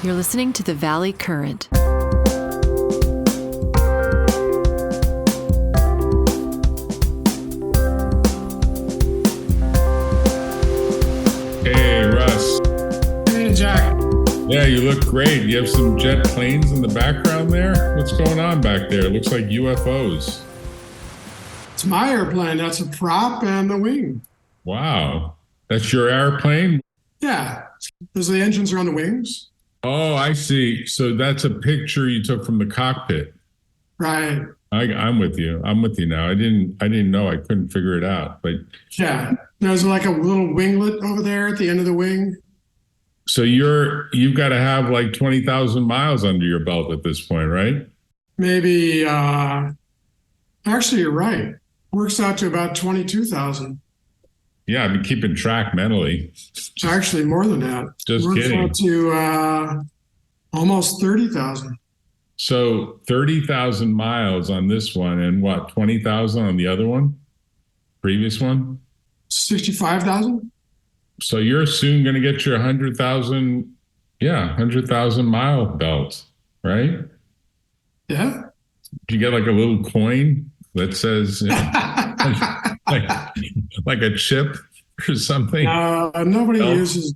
You're listening to the Valley Current. Hey, Russ. Hey, Jack. Yeah, you look great. You have some jet planes in the background there. What's going on back there? It looks like UFOs. It's my airplane. That's a prop and the wing. Wow. That's your airplane? Yeah, because the engines are on the wings. Oh, I see. So that's a picture you took from the cockpit. Right. I'm with you. I'm with you now. I didn't know. I couldn't figure it out. But yeah, there's like a little winglet over there at the end of the wing. So you've got to have like 20,000 miles under your belt at this point, right? Maybe. Actually, you're right. Works out to about 22,000. Yeah, I've been keeping track mentally. Actually, more than that. Just Works kidding. out to almost 30,000. So 30,000 miles on this one, and what, 20,000 on the other one? Previous one? 65,000. So you're soon going to get your 100,000 mile belt, right? Yeah. You get like a little coin that says, like a chip or something. Nobody uses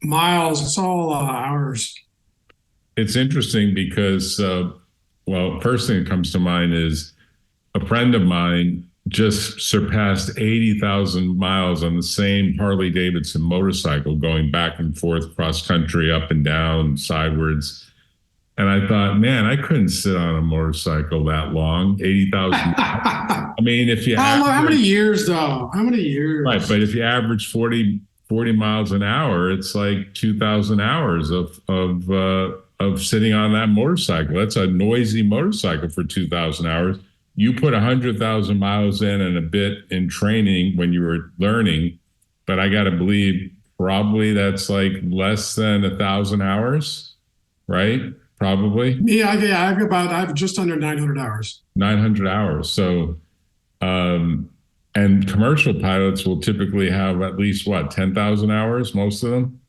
miles. It's all hours. It's interesting because, first thing that comes to mind is a friend of mine just surpassed 80,000 miles on the same Harley Davidson motorcycle, going back and forth, cross country, up and down, sideways. And I thought, man, I couldn't sit on a motorcycle that long, 80,000. I mean, if you how many years though? How many years? Right, but if you average 40 miles an hour, it's like 2,000 hours of sitting on that motorcycle. That's a noisy motorcycle for 2,000 hours. You put 100,000 miles in and a bit in training when you were learning, but I got to believe probably that's like less than 1,000 hours, right? Probably. Yeah, I've just under 900 hours. 900 hours. So, and commercial pilots will typically have at least 10,000 hours, most of them?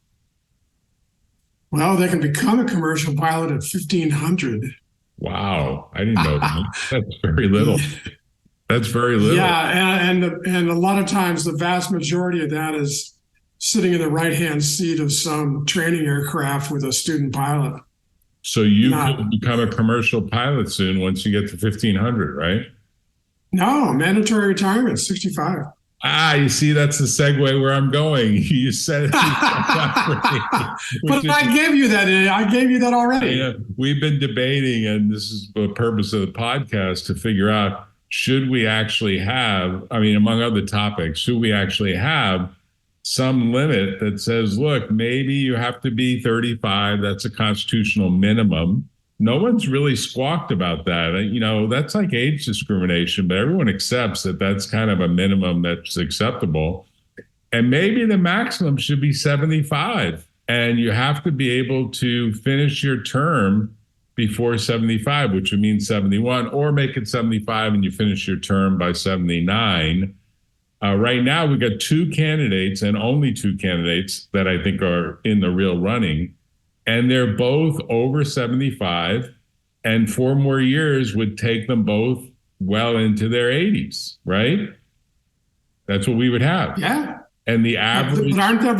Well, they can become a commercial pilot at 1,500. Wow, I didn't know that. That's very little. That's very little. Yeah, and a lot of times the vast majority of that is sitting in the right-hand seat of some training aircraft with a student pilot. So you could become a commercial pilot soon once you get to 1,500, right? No, mandatory retirement, 65. You see, that's the segue where I'm going. You said it. But I gave you that. I gave you that already. We've been debating, and this is the purpose of the podcast, to figure out, should we actually have, among other topics, should we actually have some limit that says, look, maybe you have to be 35. That's a constitutional minimum. No one's really squawked about that. That's like age discrimination, but everyone accepts that that's kind of a minimum that's acceptable. And maybe the maximum should be 75. And you have to be able to finish your term before 75, which would mean 71, or make it 75 and you finish your term by 79. Right now, we've got two candidates, and only two candidates that I think are in the real running. And they're both over 75, and 4 more years would take them both well into their 80s, right? That's what we would have. Yeah. And the average... But aren't there,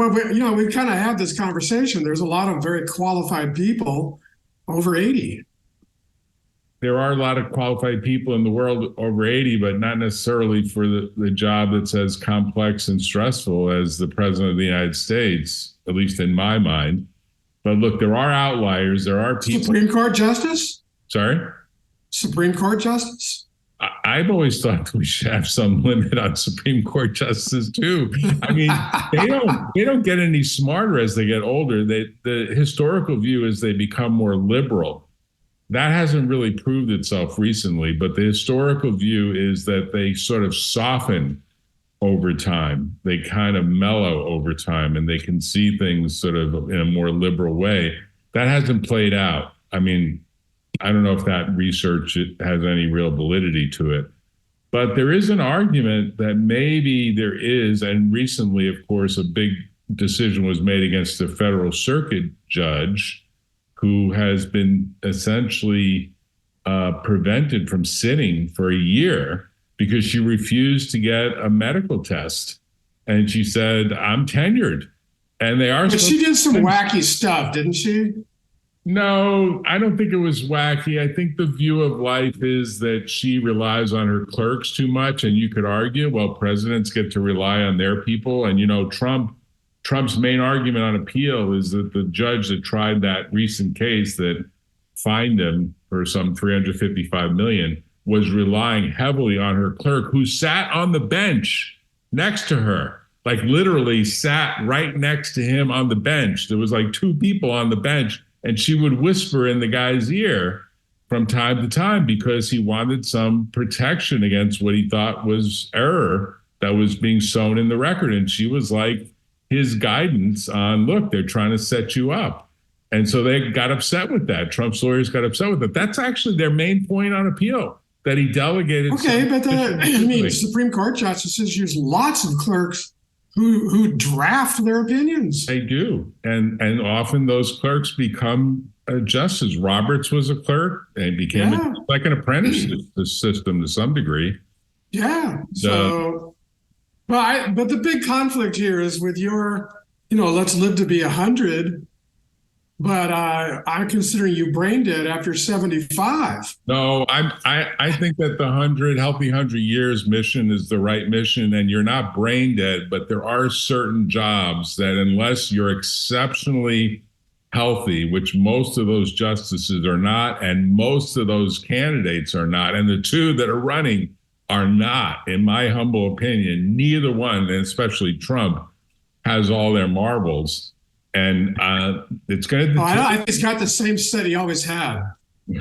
we kind of had this conversation. There's a lot of very qualified people over 80. There are a lot of qualified people in the world over 80, but not necessarily for the job that's as complex and stressful as the president of the United States, at least in my mind. But look, there are outliers. There are people. Supreme Court Justice? Sorry? Supreme Court Justice? I've always thought we should have some limit on Supreme Court justices too. They don't get any smarter as they get older. The historical view is they become more liberal. That hasn't really proved itself recently, but the historical view is that they sort of soften over time. They kind of mellow over time, and they can see things sort of in a more liberal way. That hasn't played out. I don't know if that research has any real validity to it. But there is an argument that maybe there is, and recently, of course, a big decision was made against the federal circuit judge who has been essentially prevented from sitting for a year because she refused to get a medical test. And she said, I'm tenured. And they are. But she did some wacky stuff, didn't she? No, I don't think it was wacky. I think the view of life is that she relies on her clerks too much. And you could argue, well, presidents get to rely on their people. And, Trump's main argument on appeal is that the judge that tried that recent case that fined him for some $355 million was relying heavily on her clerk, who sat on the bench next to her, like literally sat right next to him on the bench. There was like two people on the bench, and she would whisper in the guy's ear from time to time because he wanted some protection against what he thought was error that was being sown in the record. And she was like his guidance on, look, they're trying to set you up. And so they got upset with that. Trump's lawyers got upset with it. That's actually their main point on appeal, that he delegated. Okay, but Supreme Court justices use lots of clerks who draft their opinions. They do. And often those clerks become justices. Roberts was a clerk and became like an apprentice system to some degree. Yeah. But the big conflict here is with your, let's live to be 100. But I'm considering you brain dead after 75. No, I think that the healthy 100 years mission is the right mission, and you're not brain dead, but there are certain jobs that unless you're exceptionally healthy, which most of those justices are not, and most of those candidates are not, and the two that are running are not, in my humble opinion, neither one, and especially Trump, has all their marbles. And it's going to. I think he's got the same set he always had.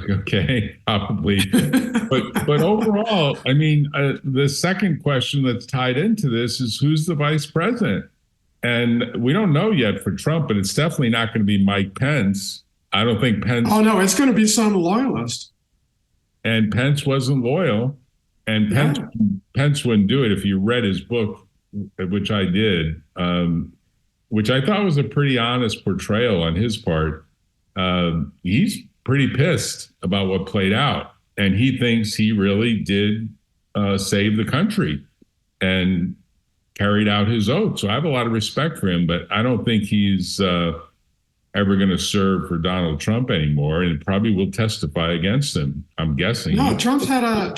Okay, probably. but overall, I mean, the second question that's tied into this is who's the vice president? And we don't know yet for Trump, but it's definitely not going to be Mike Pence. I don't think Pence. Oh, no, it's going to be some loyalist. And Pence wasn't loyal. And Pence wouldn't do it. If you read his book, which I did, which I thought was a pretty honest portrayal on his part. He's pretty pissed about what played out. And he thinks he really did save the country and carried out his oath. So I have a lot of respect for him, but I don't think he's ever going to serve for Donald Trump anymore, and probably will testify against him, I'm guessing. No, Trump's had a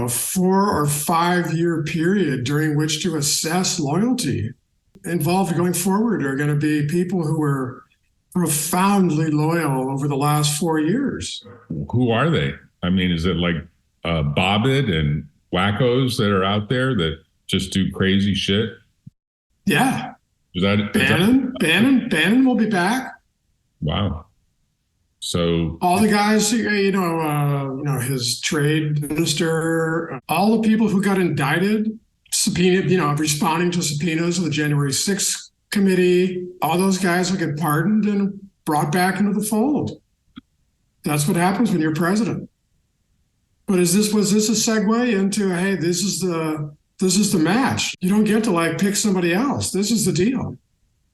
4 or 5 year period during which to assess loyalty. Involved going forward are going to be people who were profoundly loyal over the last 4 years. Who are they? I mean, is it like Bobbitt and wackos that are out there that just do crazy shit? Yeah. Bannon will be back. Wow. So all the guys, his trade minister, all the people who got indicted, subpoenaed, responding to subpoenas of the January 6th committee, all those guys will get pardoned and brought back into the fold. That's what happens when you're president. But was this a segue into, hey, this is the match? You don't get to pick somebody else. This is the deal.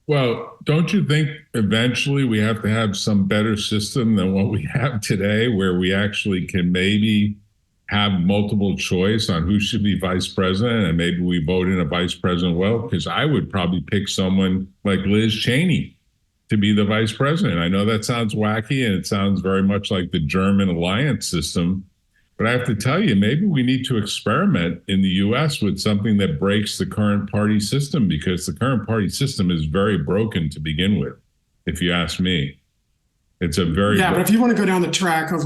Well, don't you think eventually we have to have some better system than what we have today, where we actually can maybe have multiple choice on who should be vice president, and maybe we vote in a vice president? Well, because I would probably pick someone like Liz Cheney to be the vice president. I know that sounds wacky, and it sounds very much like the German alliance system. But I have to tell you, maybe we need to experiment in the U.S. with something that breaks the current party system, because the current party system is very broken to begin with, if you ask me. It's a very... Yeah, but if you want to go down the track of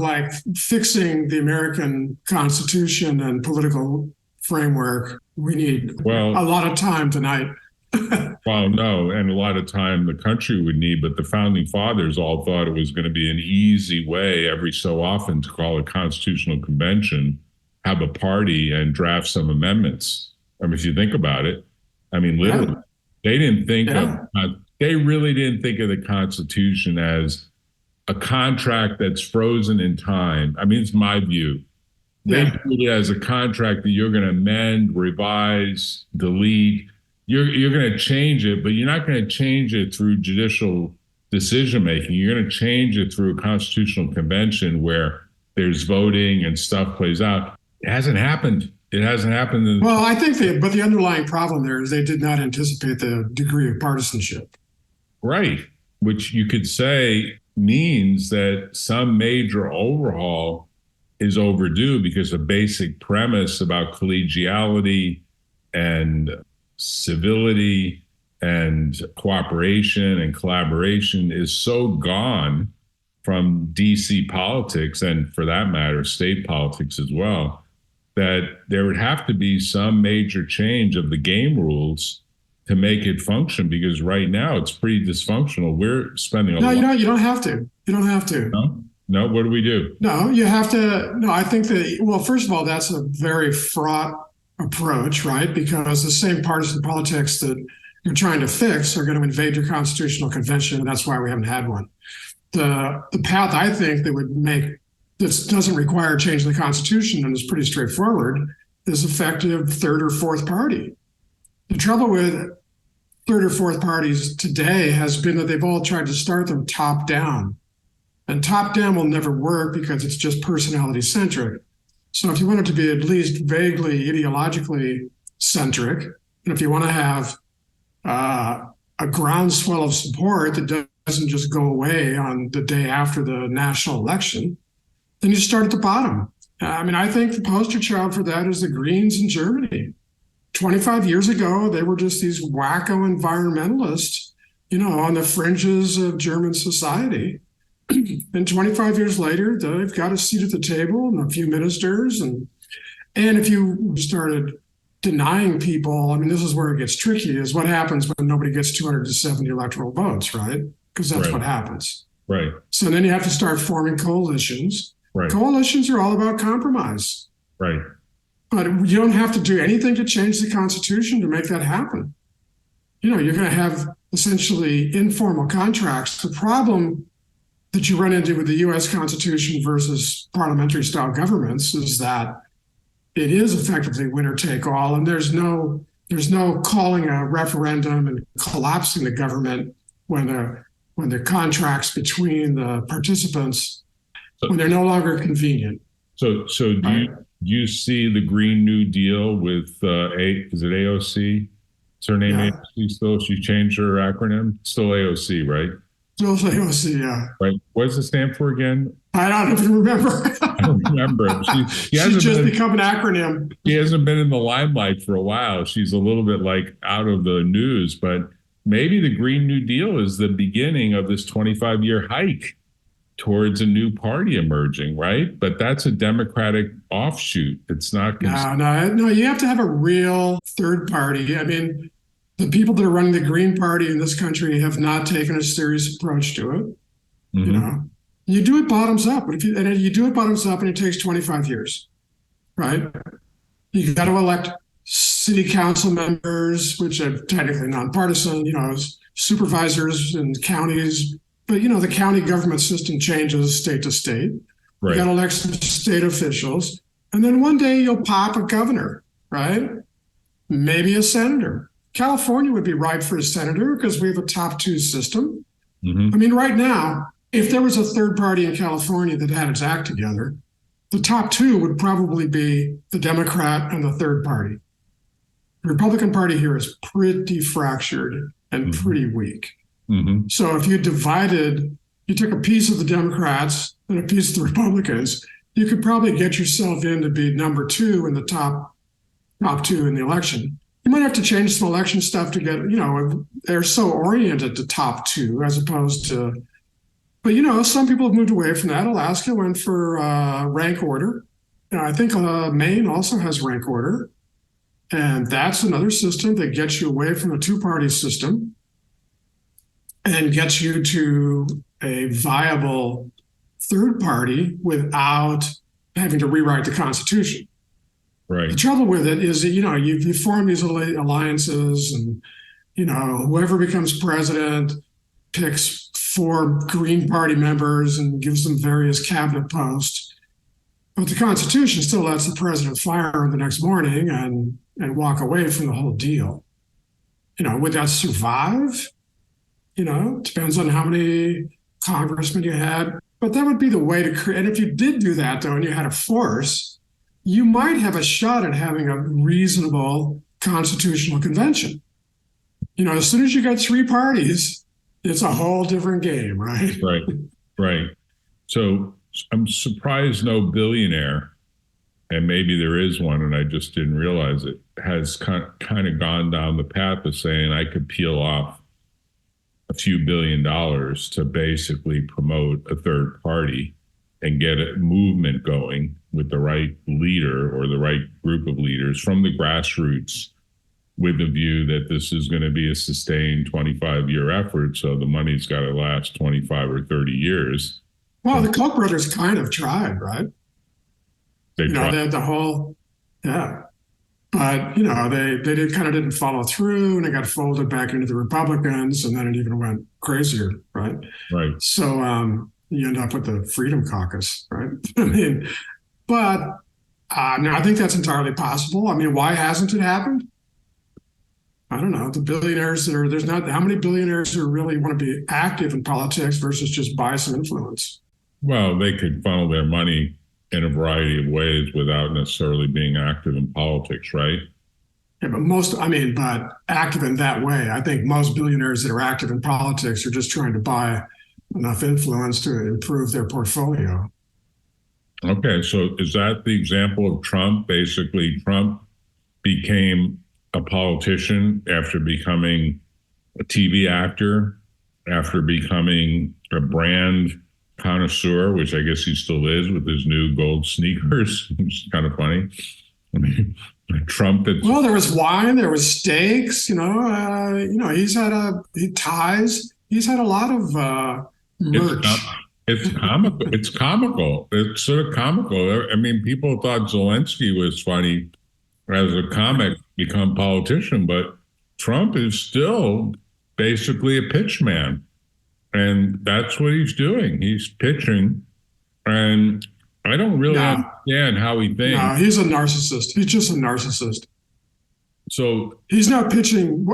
fixing the American Constitution and political framework, we need a lot of time tonight. Well, no, and a lot of time the country would need, but the founding fathers all thought it was going to be an easy way every so often to call a constitutional convention, have a party, and draft some amendments. I mean, if you think about it, I mean, literally, they didn't think they really didn't think of the Constitution as a contract that's frozen in time. I mean, it's my view. They viewed it as a contract that you're going to amend, revise, delete, you're going to change it, but you're not going to change it through judicial decision making. You're going to change it through a constitutional convention where there's voting and stuff plays out. It hasn't happened. It hasn't happened. Well, I think but the underlying problem there is they did not anticipate the degree of partisanship. Right. Which you could say means that some major overhaul is overdue, because a basic premise about collegiality and civility and cooperation and collaboration is so gone from DC politics, and for that matter, state politics as well, that there would have to be some major change of the game rules to make it function, because right now it's pretty dysfunctional. We're spending a lot. No, you don't have to. You don't have to. No, what do we do? No, you have to. No, I think that, well, first of all, that's a very fraught approach, right? Because the same partisan politics that you're trying to fix are going to invade your constitutional convention, and that's why we haven't had one. The path I think that would make this doesn't require changing the Constitution and is pretty straightforward is effective third or fourth party. The trouble with third or fourth parties today has been that they've all tried to start them top down. And top down will never work because it's just personality centric. So if you want it to be at least vaguely ideologically centric, and if you want to have a groundswell of support that doesn't just go away on the day after the national election, then you start at the bottom. I mean, I think the poster child for that is the Greens in Germany. 25 years ago, they were just these wacko environmentalists, on the fringes of German society. And 25 years later, they've got a seat at the table and a few ministers. And if you started denying people, I mean, this is where it gets tricky, is what happens when nobody gets 270 electoral votes, right? Because that's what happens. Right. So then you have to start forming coalitions. Right. Coalitions are all about compromise. Right. But you don't have to do anything to change the Constitution to make that happen. You're going to have essentially informal contracts. The problem that you run into with the U.S. Constitution versus parliamentary style governments is that it is effectively winner take all, and there's no calling a referendum and collapsing the government when the contracts between the participants, when they're no longer convenient. So do you see the Green New Deal with is it AOC? Is her name AOC still? She changed her acronym. Still AOC, right? Still AOC, yeah. Right. What does it stand for again? I don't even remember. I don't remember. She's just become an acronym. She hasn't been in the limelight for a while. She's a little bit like out of the news, but maybe the Green New Deal is the beginning of this 25-year hike towards a new party emerging, right? But that's a Democratic offshoot. It's not. No. You have to have a real third party. I mean, the people that are running the Green Party in this country have not taken a serious approach to it. Mm-hmm. You do it bottoms up, but you do it bottoms up, and it takes 25 years, right? You got to elect city council members, which are technically nonpartisan, supervisors in counties. But, the county government system changes state to state. Right. You got to elect some state officials. And then one day you'll pop a governor, right? Maybe a senator. California would be ripe for a senator because we have a top two system. Mm-hmm. I mean, right now, if there was a third party in California that had its act together, the top two would probably be the Democrat and the third party. The Republican Party here is pretty fractured and pretty weak. Mm-hmm. So if you took a piece of the Democrats and a piece of the Republicans, you could probably get yourself in to be number two in the top two in the election. You might have to change some election stuff to get, they're so oriented to top two as opposed to, but, some people have moved away from that. Alaska went for rank order. I think Maine also has rank order. And that's another system that gets you away from a two-party system and gets you to a viable third party without having to rewrite the Constitution. Right. The trouble with it is that, you form these alliances and, whoever becomes president picks 4 Green Party members and gives them various cabinet posts. But the Constitution still lets the president fire the next morning and walk away from the whole deal. would that survive? Depends on how many congressmen you had. But that would be the way to create. And if you did do that, though, and you had a force, you might have a shot at having a reasonable constitutional convention. As soon as you got three parties, it's a whole different game, right? Right. So I'm surprised no billionaire, and maybe there is one and I just didn't realize it, has kind of gone down the path of saying I could peel off a few $1 billion to basically promote a third party and get a movement going with the right leader or the right group of leaders from the grassroots, with the view that this is going to be a sustained 25-year effort. So the money's got to last 25 or 30 years. Well, the Koch brothers kind of tried, right? They tried. They had the whole, yeah. But, they didn't follow through, and it got folded back into the Republicans, and then it even went crazier, right? Right. So you end up with the Freedom Caucus, right? But I think that's entirely possible. Why hasn't it happened? I don't know. The billionaires there's not, how many billionaires who really want to be active in politics versus just buy some influence? Well, they could funnel their money in a variety of ways without necessarily being active in politics, right? Yeah, but active in that way. I think most billionaires that are active in politics are just trying to buy enough influence to improve their portfolio. Okay, so is that the example of Trump? Basically, Trump became a politician after becoming a TV actor, after becoming a brand connoisseur, which I guess he still is with his new gold sneakers. It's kind of funny. Trump. Well, there was wine, there was steaks. He's had ties. He's had a lot of merch. It's comical. It's comical. It's sort of comical. People thought Zelensky was funny as a comic, become politician, but Trump is still basically a pitch man. And that's what he's doing. He's pitching. And I don't really understand how he thinks. No, he's a narcissist. He's just a narcissist. So he's not pitching.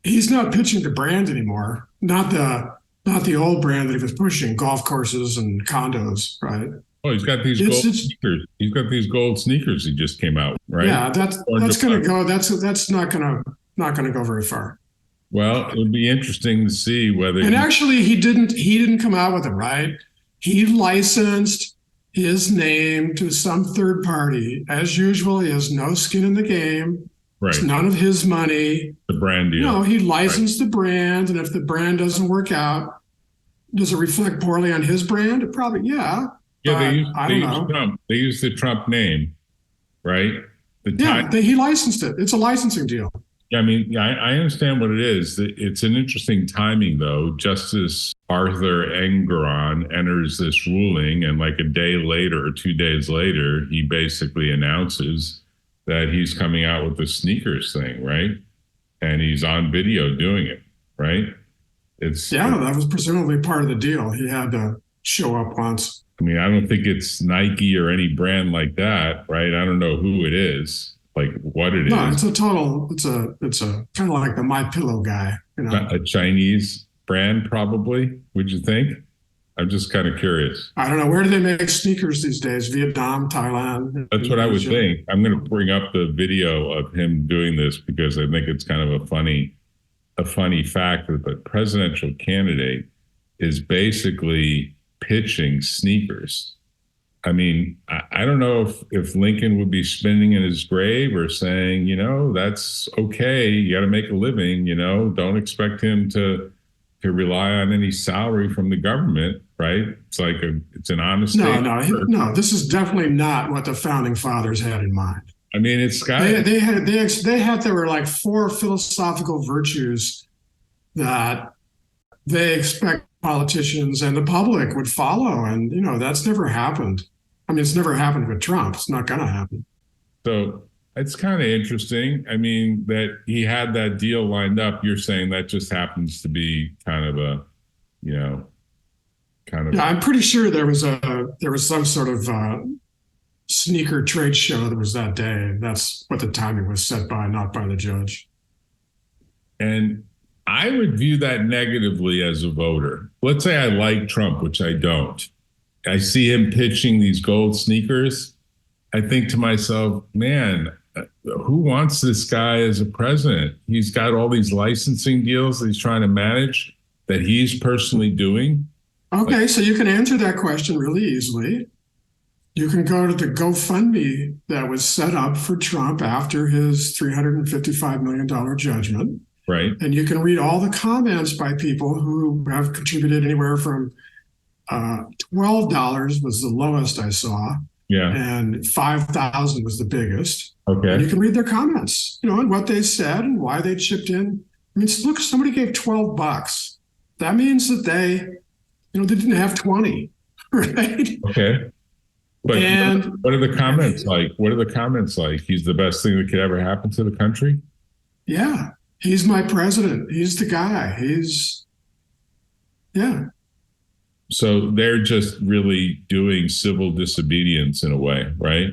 He's not pitching the brand anymore. Not the old brand that he was pushing, golf courses and condos, right? Oh, he's got these gold sneakers. He's got these gold sneakers he just came out, right? Yeah, that's going to go. That's not going to go very far. Well, it would be interesting to see whether. And actually, he didn't come out with it, right? He licensed his name to some third party. As usual, he has no skin in the game. Right. It's none of his money. The brand deal. No, he licensed the brand, and if the brand doesn't work out, does it reflect poorly on his brand? It probably, yeah. Yeah, they use the Trump name, right? He licensed it. It's a licensing deal. Yeah, I understand what it is. It's an interesting timing, though. Justice Arthur Engoron enters this ruling, and like a day later or 2 days later, he basically announces that he's coming out with the sneakers thing, right? And he's on video doing it, right? That was presumably part of the deal. He had to show up once. I don't think it's Nike or any brand like that, right? I don't know who it is, like what it is. No, it's a kind of like the My Pillow guy. A Chinese brand, probably, would you think? I'm just kind of curious. I don't know. Where do they make sneakers these days? Vietnam, Thailand? That's what I would think. I'm going to bring up the video of him doing this because I think it's kind of a funny fact that the presidential candidate is basically pitching sneakers. I don't know if Lincoln would be spinning in his grave or saying, that's okay. You got to make a living, don't expect him to rely on any salary from the government, right? It's like it's an honest No, this is definitely not what the founding fathers had in mind. It's got there were like 4 philosophical virtues that they expect politicians and the public would follow, and that's never happened. It's never happened with Trump. It's not going to happen. So it's kind of interesting. That he had that deal lined up. You're saying that just happens to be kind of a, Yeah, I'm pretty sure there was some sort of sneaker trade show that was that day. That's what the timing was set by, not by the judge. And I would view that negatively as a voter. Let's say I like Trump, which I don't. I see him pitching these gold sneakers. I think to myself, man, who wants this guy as a president? He's got all these licensing deals that he's trying to manage that he's personally doing. Okay, so you can answer that question really easily. You can go to the GoFundMe that was set up for Trump after his $355 million judgment. Right. And you can read all the comments by people who have contributed anywhere from $12 was the lowest I saw. Yeah. And 5,000 was the biggest. Okay. And you can read their comments, and what they said and why they chipped in. I mean, look, somebody gave $12. That means that they didn't have 20, right? Okay. But what are the comments like? What are the comments like? He's the best thing that could ever happen to the country? Yeah. He's my president. He's the guy. Yeah. So they're just really doing civil disobedience in a way, right?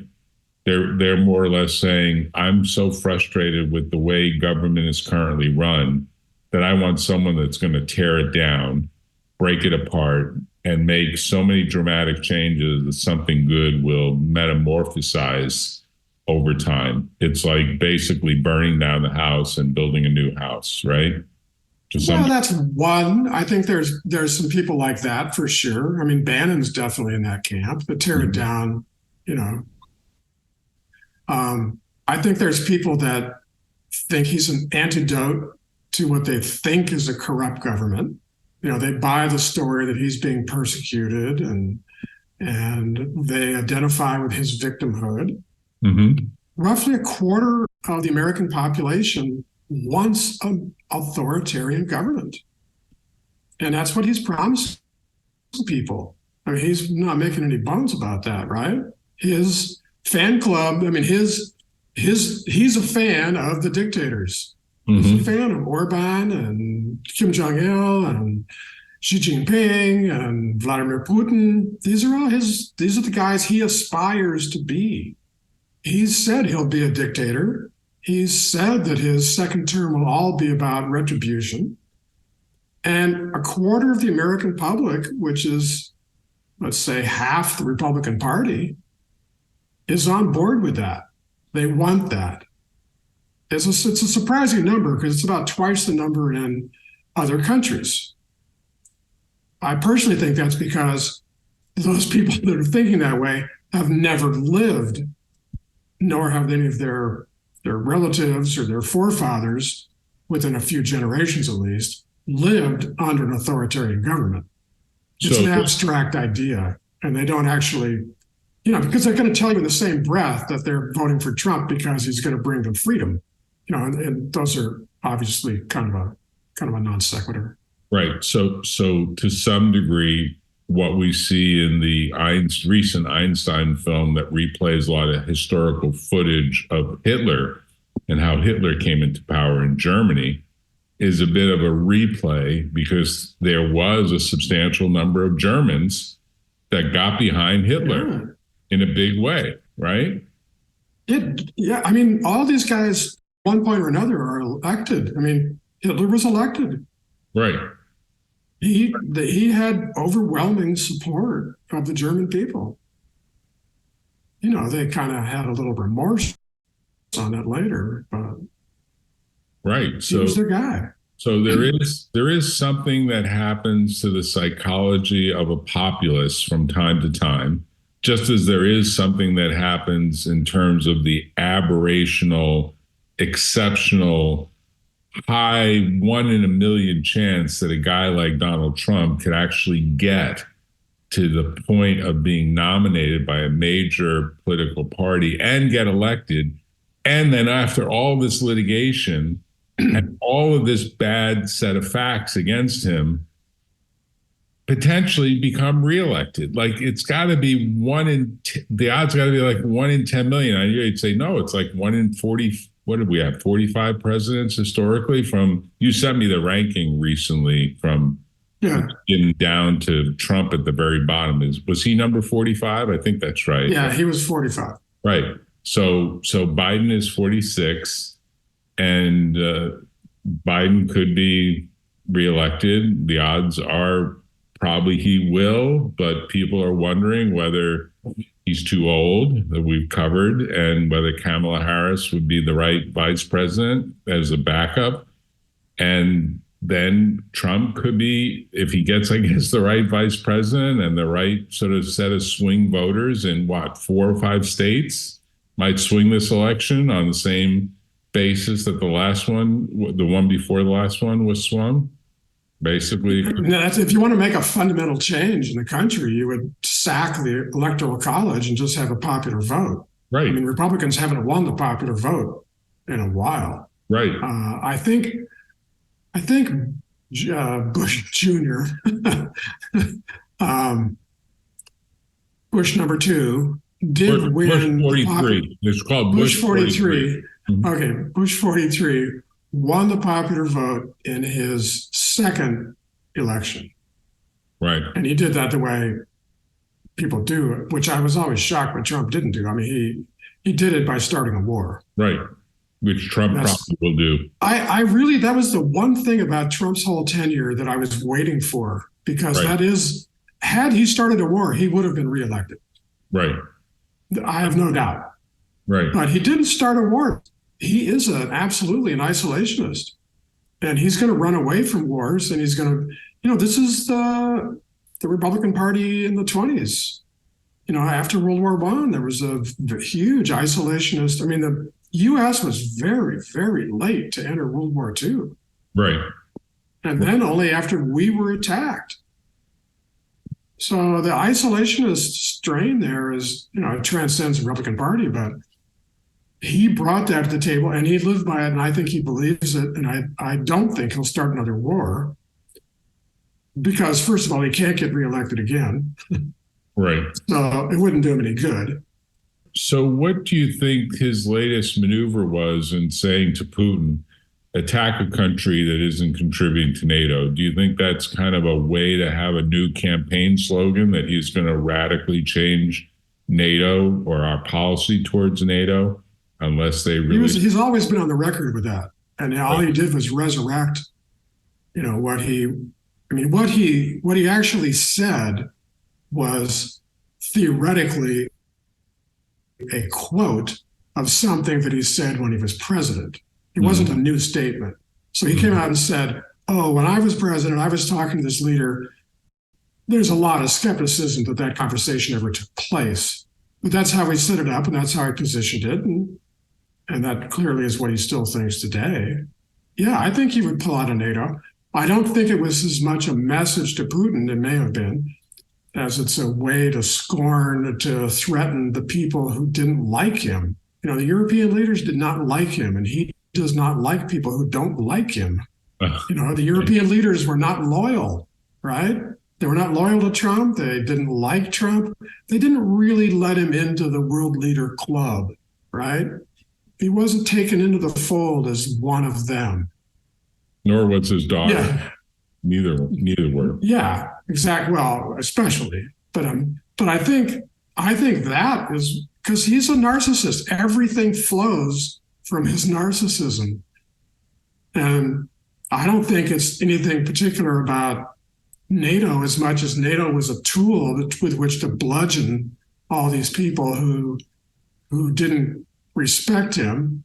They're more or less saying, I'm so frustrated with the way government is currently run that I want someone that's going to tear it down, break it apart, and make so many dramatic changes that something good will metamorphosize over time. It's like basically burning down the house and building a new house, right? Well, that's one. I think there's some people like that for sure. I mean, Bannon's definitely in that camp, but tear it down, I think there's people that think he's an antidote to what they think is a corrupt government. They buy the story that he's being persecuted and they identify with his victimhood. Mm-hmm. Roughly a quarter of the American population wants an authoritarian government. And that's what he's promised people. I mean, he's not making any bones about that, right? His fan club, I mean, he's a fan of the dictators. Mm-hmm. He's a fan of Orban and Kim Jong-il and Xi Jinping and Vladimir Putin. These are the guys he aspires to be. He's said he'll be a dictator. He's said that his second term will all be about retribution. And a quarter of the American public, which is, let's say, half the Republican Party, is on board with that. They want that. It's a surprising number because it's about twice the number in other countries. I personally think that's because those people that are thinking that way have never lived, nor have any of their relatives or their forefathers, within a few generations at least, lived under an authoritarian government. It's an abstract idea, and they don't actually, because they're going to tell you in the same breath that they're voting for Trump because he's going to bring them freedom. And those are obviously kind of a non sequitur. Right. So to some degree, what we see in the recent Einstein film that replays a lot of historical footage of Hitler and how Hitler came into power in Germany is a bit of a replay because there was a substantial number of Germans that got behind Hitler in a big way, right? I mean, all these guys, at one point or another, are elected. I mean, Hitler was elected. Right. He had overwhelming support of the German people. They kind of had a little remorse on it later, but right. He was their guy. So there is something that happens to the psychology of a populace from time to time, just as there is something that happens in terms of the aberrational, exceptional, high 1 in a million chance that a guy like Donald Trump could actually get to the point of being nominated by a major political party and get elected. And then after all this litigation and all of this bad set of facts against him, potentially become reelected. Like it's got to be the odds got to be like 1 in 10 million. I you'd say, no, it's like 1 in 40. What did we have? 45 presidents historically you sent me the ranking recently from getting down to Trump at the very bottom. Was he number 45? I think that's right. Yeah, he was 45. Right. So Biden is 46 and Biden could be reelected. The odds are probably he will, but people are wondering whether he's too old, that we've covered, and whether Kamala Harris would be the right vice president as a backup. And then Trump could be, if he gets, I guess, the right vice president and the right sort of set of swing voters in 4 or 5 states, might swing this election on the same basis that the last one, the one before the last one, was swung. Basically, if you want to make a fundamental change in the country, you would sack the Electoral College and just have a popular vote. Right. I mean, Republicans haven't won the popular vote in a while. Right. I think Bush Jr., Bush number 2, did win. Bush 43. It's called Bush 43. Mm-hmm. Okay, Bush 43 won the popular vote in his second election. Right. And he did that the way people do it, which I was always shocked when Trump didn't do. I mean, he did it by starting a war. Right. Which Trump probably will do. I really, that was the one thing about Trump's whole tenure that I was waiting for, because that is, had he started a war, he would have been reelected. Right. I have no doubt. Right. But he didn't start a war. He is absolutely an isolationist, and he's going to run away from wars. And he's going to, this is the Republican Party in the 1920s. After World War I, there was a huge isolationist. I mean, the U.S. was very, very late to enter World War II. Right. And then only after we were attacked. So the isolationist strain there is, it transcends the Republican Party, but he brought that to the table and he lived by it. And I think he believes it. And I don't think he'll start another war because, first of all, he can't get reelected again. Right. So it wouldn't do him any good. So what do you think his latest maneuver was in saying to Putin, attack a country that isn't contributing to NATO? Do you think that's kind of a way to have a new campaign slogan, that he's going to radically change NATO or our policy towards NATO unless they really... He's always been on the record with that. And all he did was resurrect, what he actually said was theoretically a quote of something that he said when he was president. It wasn't a new statement. So he came out and said, when I was president, I was talking to this leader. There's a lot of skepticism that conversation ever took place. But that's how he set it up, and that's how he positioned it. And that clearly is what he still thinks today. Yeah, I think he would pull out of NATO. I don't think it was as much a message to Putin, it may have been, as it's a way to scorn, to threaten the people who didn't like him. The European leaders did not like him, and he does not like people who don't like him. The European leaders were not loyal, right? They were not loyal to Trump. They didn't like Trump. They didn't really let him into the world leader club, right? He wasn't taken into the fold as one of them. Nor was his daughter. Yeah. Neither were. Yeah, exactly. Well, especially, but I think that is because he's a narcissist. Everything flows from his narcissism, and I don't think it's anything particular about NATO as much as NATO was a tool with which to bludgeon all these people who didn't respect him,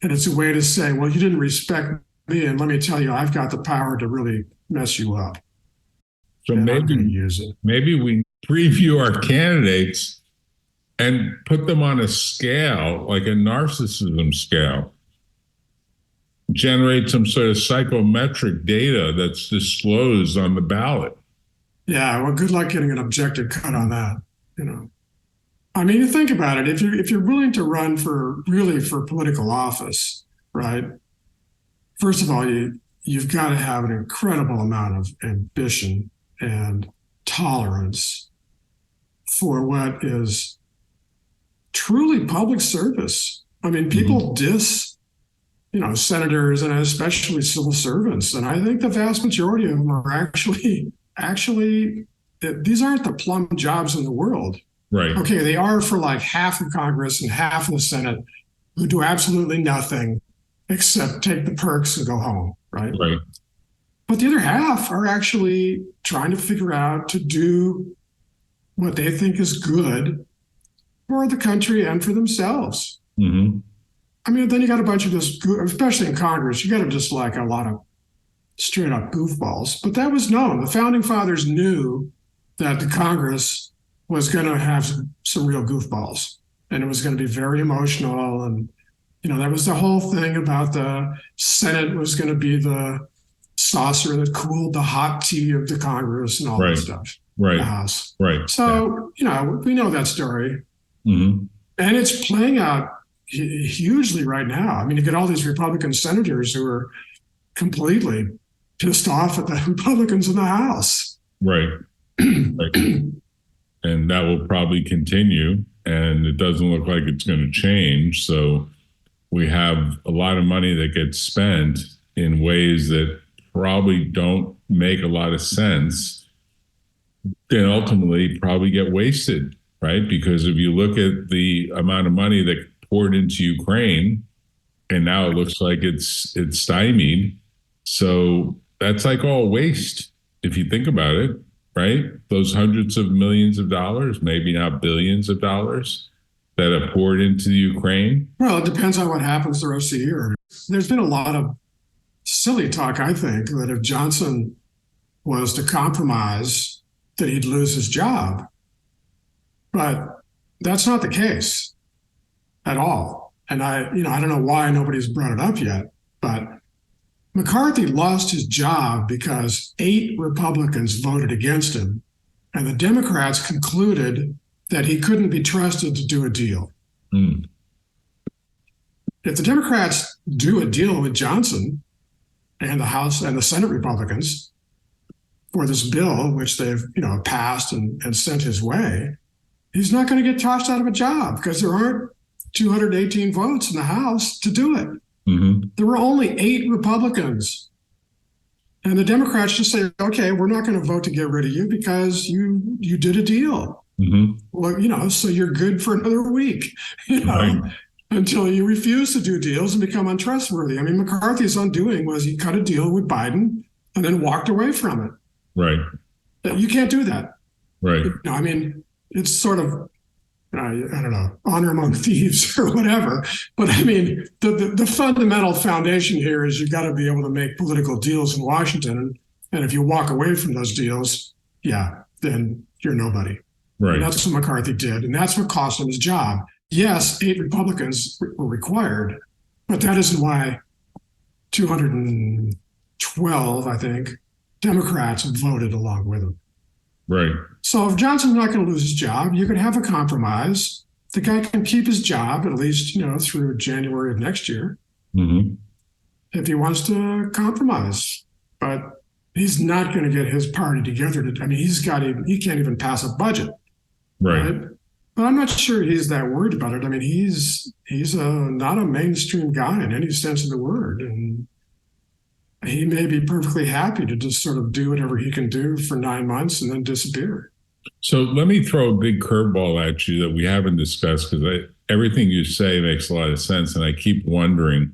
and it's a way to say, well, you didn't respect me, and let me tell you, I've got the power to really mess you up. So maybe we preview our candidates and put them on a scale, like a narcissism scale. Generate some sort of psychometric data that's disclosed on the ballot. Yeah, well, good luck getting an objective cut on that. I mean, you think about it. If you're willing to run for political office, right? First of all, you've got to have an incredible amount of ambition and tolerance for what is truly public service. I mean, people diss, senators and especially civil servants. And I think the vast majority of them are actually, these aren't the plum jobs in the world. Right. Okay, they are for like half of Congress and half of the Senate who do absolutely nothing accept, take the perks and go home, right? Right. But the other half are actually trying to figure out to do what they think is good for the country and for themselves. Mm-hmm. I mean, then you got a bunch of just, especially in Congress, you got to just like a lot of straight up goofballs. But that was known. The founding fathers knew that the Congress was going to have some real goofballs, and it was going to be very emotional. And, that was the whole thing about the Senate was going to be the saucer that cooled the hot tea of the Congress and all that stuff. Right. The House. Right. So, we know that story. Mm-hmm. And it's playing out hugely right now. I mean, you get all these Republican senators who are completely pissed off at the Republicans in the House. Right. Right. And that will probably continue. And it doesn't look like it's going to change. So we have a lot of money that gets spent in ways that probably don't make a lot of sense, then ultimately probably get wasted, right? Because if you look at the amount of money that poured into Ukraine, and now it looks like it's stymied. So that's like all waste if you think about it, right? Those hundreds of millions of dollars, maybe not billions of dollars that are poured into the Ukraine. Well, it depends on what happens the rest of the year. There's been a lot of silly talk, I think, that if Johnson was to compromise, that he'd lose his job. But that's not the case at all. And I don't know why nobody's brought it up yet, but McCarthy lost his job because 8 Republicans voted against him, and the Democrats concluded that he couldn't be trusted to do a deal. Mm. If the Democrats do a deal with Johnson and the House and the Senate Republicans for this bill, which they've passed and sent his way, he's not going to get tossed out of a job because there aren't 218 votes in the House to do it. Mm-hmm. There were only 8 Republicans. And the Democrats just say, okay, we're not going to vote to get rid of you because you did a deal. Mm-hmm. Well, so you're good for another week, Right. until you refuse to do deals and become untrustworthy. I mean, McCarthy's undoing was he cut a deal with Biden and then walked away from it. Right. You can't do that. Right. I mean, it's sort of, I don't know, honor among thieves or whatever. But I mean, the fundamental foundation here is you've got to be able to make political deals in Washington. And if you walk away from those deals, then you're nobody. Right. And that's what McCarthy did. And that's what cost him his job. Yes, 8 Republicans were required, but that isn't why 212, I think, Democrats voted along with him. Right. So if Johnson's not going to lose his job, you could have a compromise. The guy can keep his job at least, through January of next year, Mm-hmm. if he wants to compromise. But he's not going to get his party together. He can't even pass a budget. Right. But I'm not sure he's that worried about it. I mean, he's not a mainstream guy in any sense of the word. And he may be perfectly happy to just sort of do whatever he can do for 9 months and then disappear. So let me throw a big curveball at you that we haven't discussed, because everything you say makes a lot of sense. And I keep wondering,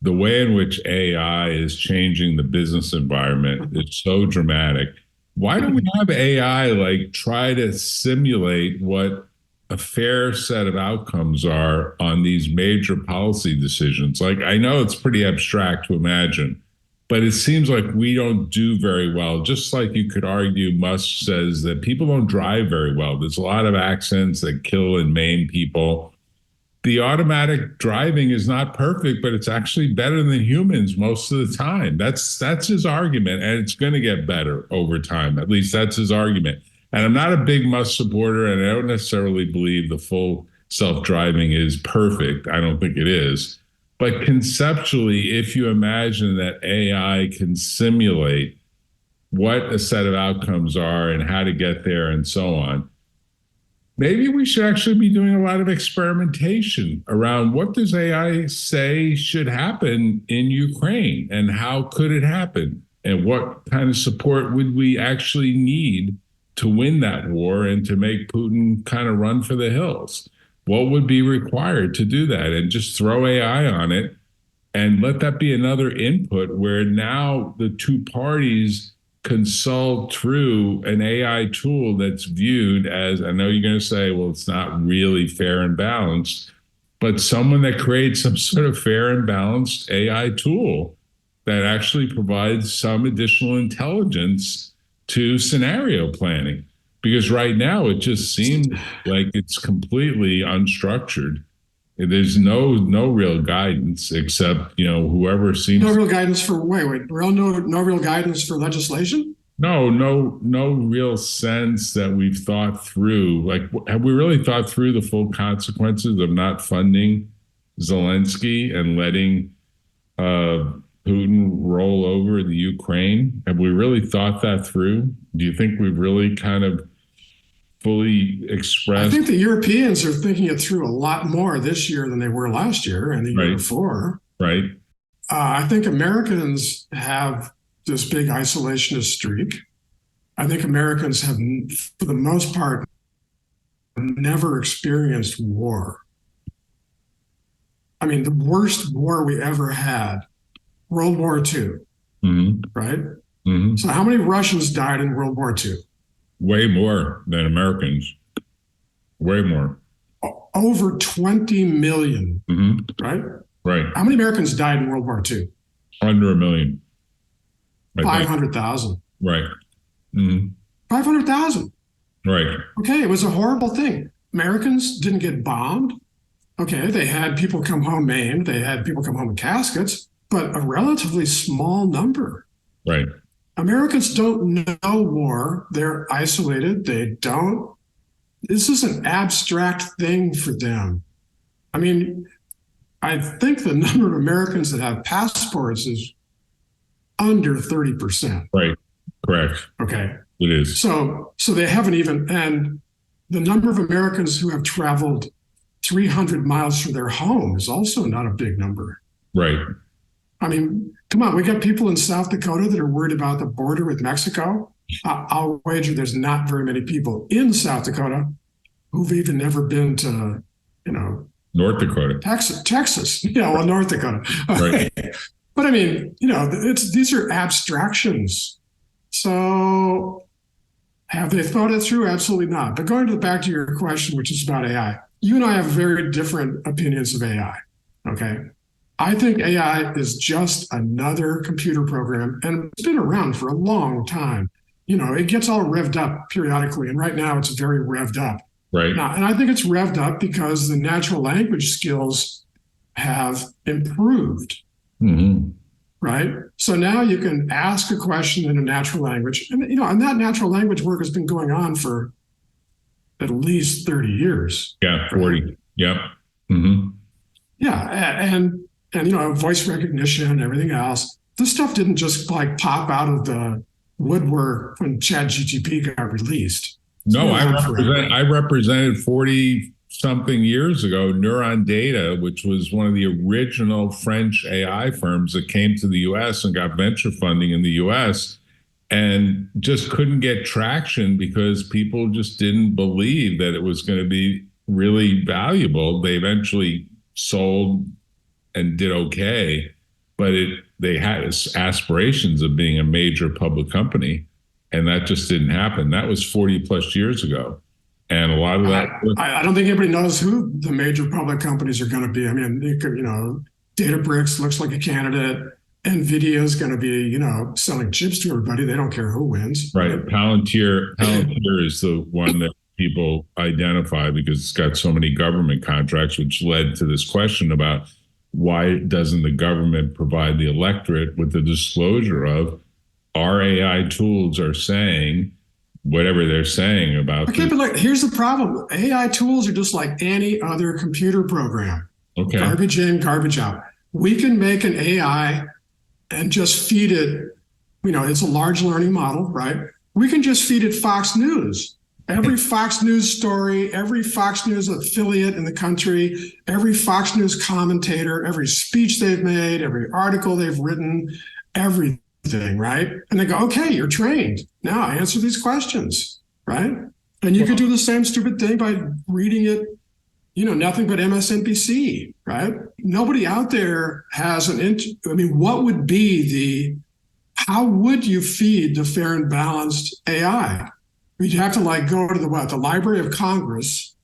the way in which AI is changing the business environment is so dramatic. Why don't we have AI try to simulate what a fair set of outcomes are on these major policy decisions? I know it's pretty abstract to imagine, but it seems like we don't do very well. Just like you could argue, Musk says that people don't drive very well. There's a lot of accidents that kill and maim people. The automatic driving is not perfect, but it's actually better than humans most of the time. That's his argument, and it's going to get better over time. At least that's his argument. And I'm not a big Musk supporter, and I don't necessarily believe the full self-driving is perfect. I don't think it is. But conceptually, if you imagine that AI can simulate what a set of outcomes are and how to get there and so on, maybe we should actually be doing a lot of experimentation around what does AI say should happen in Ukraine and how could it happen and what kind of support would we actually need to win that war and to make Putin kind of run for the hills. What would be required to do that? And just throw AI on it and let that be another input where now the two parties consult through an AI tool that's viewed as, I know you're going to say, well, it's not really fair and balanced, but someone that creates some sort of fair and balanced AI tool that actually provides some additional intelligence to scenario planning. Because right now it just seems like it's completely unstructured. There's no real guidance except, whoever seems. No real guidance for no real guidance for legislation? No real sense that we've thought through. Like, have we really thought through the full consequences of not funding Zelensky and letting Putin roll over the Ukraine? Have we really thought that through? Do you think we've really kind of fully expressed? I think the Europeans are thinking it through a lot more this year than they were last year and the year before. Right. I think Americans have this big isolationist streak. I think Americans have, for the most part, never experienced war. I mean, the worst war we ever had, World War II, right? Mm-hmm. So how many Russians died in World War II? Way more than Americans. Way more. Over 20 million, right? Right. How many Americans died in World War II? Under 1 million. 500,000. Right. Mm-hmm. 500,000. Right. Okay, it was a horrible thing. Americans didn't get bombed. Okay, they had people come home maimed. They had people come home in caskets, but a relatively small number. Right. Americans don't know war. They're isolated. This is an abstract thing for them. I mean, I think the number of Americans that have passports is under 30%. Right. Correct. Okay. It is. So they haven't even, and the number of Americans who have traveled 300 miles from their home is also not a big number. Right. I mean, come on, we got people in South Dakota that are worried about the border with Mexico. I'll wager there's not very many people in South Dakota who've even never been to, North Dakota. Texas, North Dakota. Right. But I mean, these are abstractions. So have they thought it through? Absolutely not. But going back to your question, which is about AI, you and I have very different opinions of AI. Okay. I think AI is just another computer program, and it's been around for a long time. It gets all revved up periodically, and right now it's very revved up. Right. Now, and I think it's revved up because the natural language skills have improved. Mm-hmm. Right. So now you can ask a question in a natural language, and that natural language work has been going on for at least 30 years. Yeah, 40. Right? Yep. Mm-hmm. Yeah, and voice recognition and everything else. This stuff didn't just pop out of the woodwork when ChatGPT got released. No, I represented 40-something years ago Neuron Data, which was one of the original French AI firms that came to the U.S. and got venture funding in the U.S. and just couldn't get traction because people just didn't believe that it was going to be really valuable. They eventually sold and did okay, but they had aspirations of being a major public company, and that just didn't happen. That was 40 plus years ago. And a lot of that. I don't think anybody knows who the major public companies are going to be. I mean, Databricks looks like a candidate. NVIDIA is going to be, selling chips to everybody. They don't care who wins. Right. Palantir is the one that people identify because it's got so many government contracts, which led to this question about why doesn't the government provide the electorate with the disclosure of our AI tools are saying whatever they're saying about. Okay, but here's the problem. AI tools are just like any other computer program. Okay. Garbage in, garbage out. We can make an AI and just feed it, it's a large learning model, right? We can just feed it Fox News. Every Fox News story, every Fox News affiliate in the country, every Fox News commentator, every speech they've made, every article they've written, everything, right? And they go, okay, you're trained. Now answer these questions, right? And you could do the same stupid thing by reading it nothing but MSNBC, right? Nobody out there has what would be how would you feed the fair and balanced AI? You'd have to go to the Library of Congress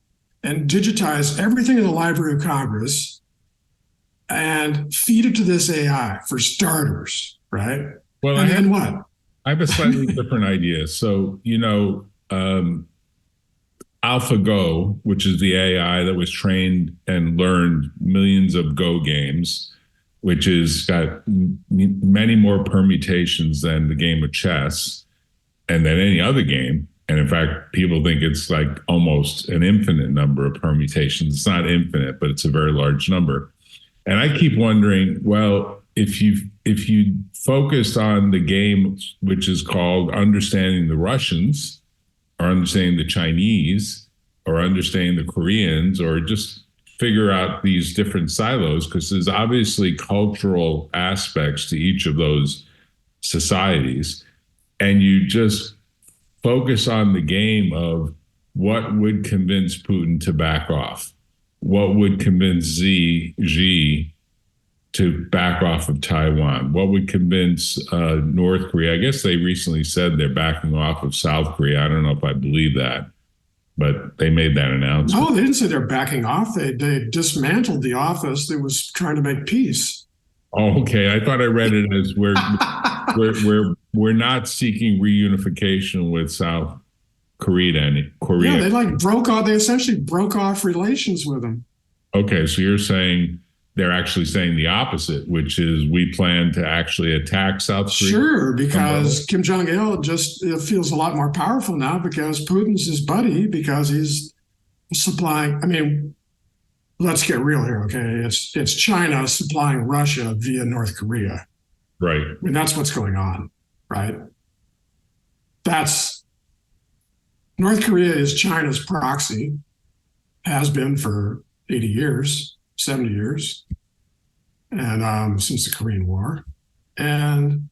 and digitize everything in the Library of Congress and feed it to this AI for starters, right? Well, and then what? I have a slightly different idea. So, AlphaGo, which is the AI that was trained and learned millions of Go games, which has got many more permutations than the game of chess and than any other game. And in fact, people think it's like almost an infinite number of permutations. It's not infinite, but it's a very large number. And I keep wondering, well, if you focused on the game, which is called understanding the Russians, or understanding the Chinese, or understanding the Koreans, or just figure out these different silos, because there's obviously cultural aspects to each of those societies. And you just focus on the game of what would convince Putin to back off, what would convince Xi to back off of Taiwan, what would convince North Korea. I guess they recently said they're backing off of South Korea. I don't know if I believe that, but they made that announcement. No, they didn't say they're backing off. They dismantled the office that was trying to make peace. Oh, okay. I thought I read it as we're not seeking reunification with South Korea. Yeah, they essentially broke off relations with them. Okay, so you're saying they're actually saying the opposite, which is we plan to actually attack South Korea? Sure, because Kim Jong-il just feels a lot more powerful now because Putin's his buddy, because he's supplying, let's get real here, okay? It's China supplying Russia via North Korea. Right. That's what's going on, right? North Korea is China's proxy, has been for 80 years. 70 years, and since the Korean War, and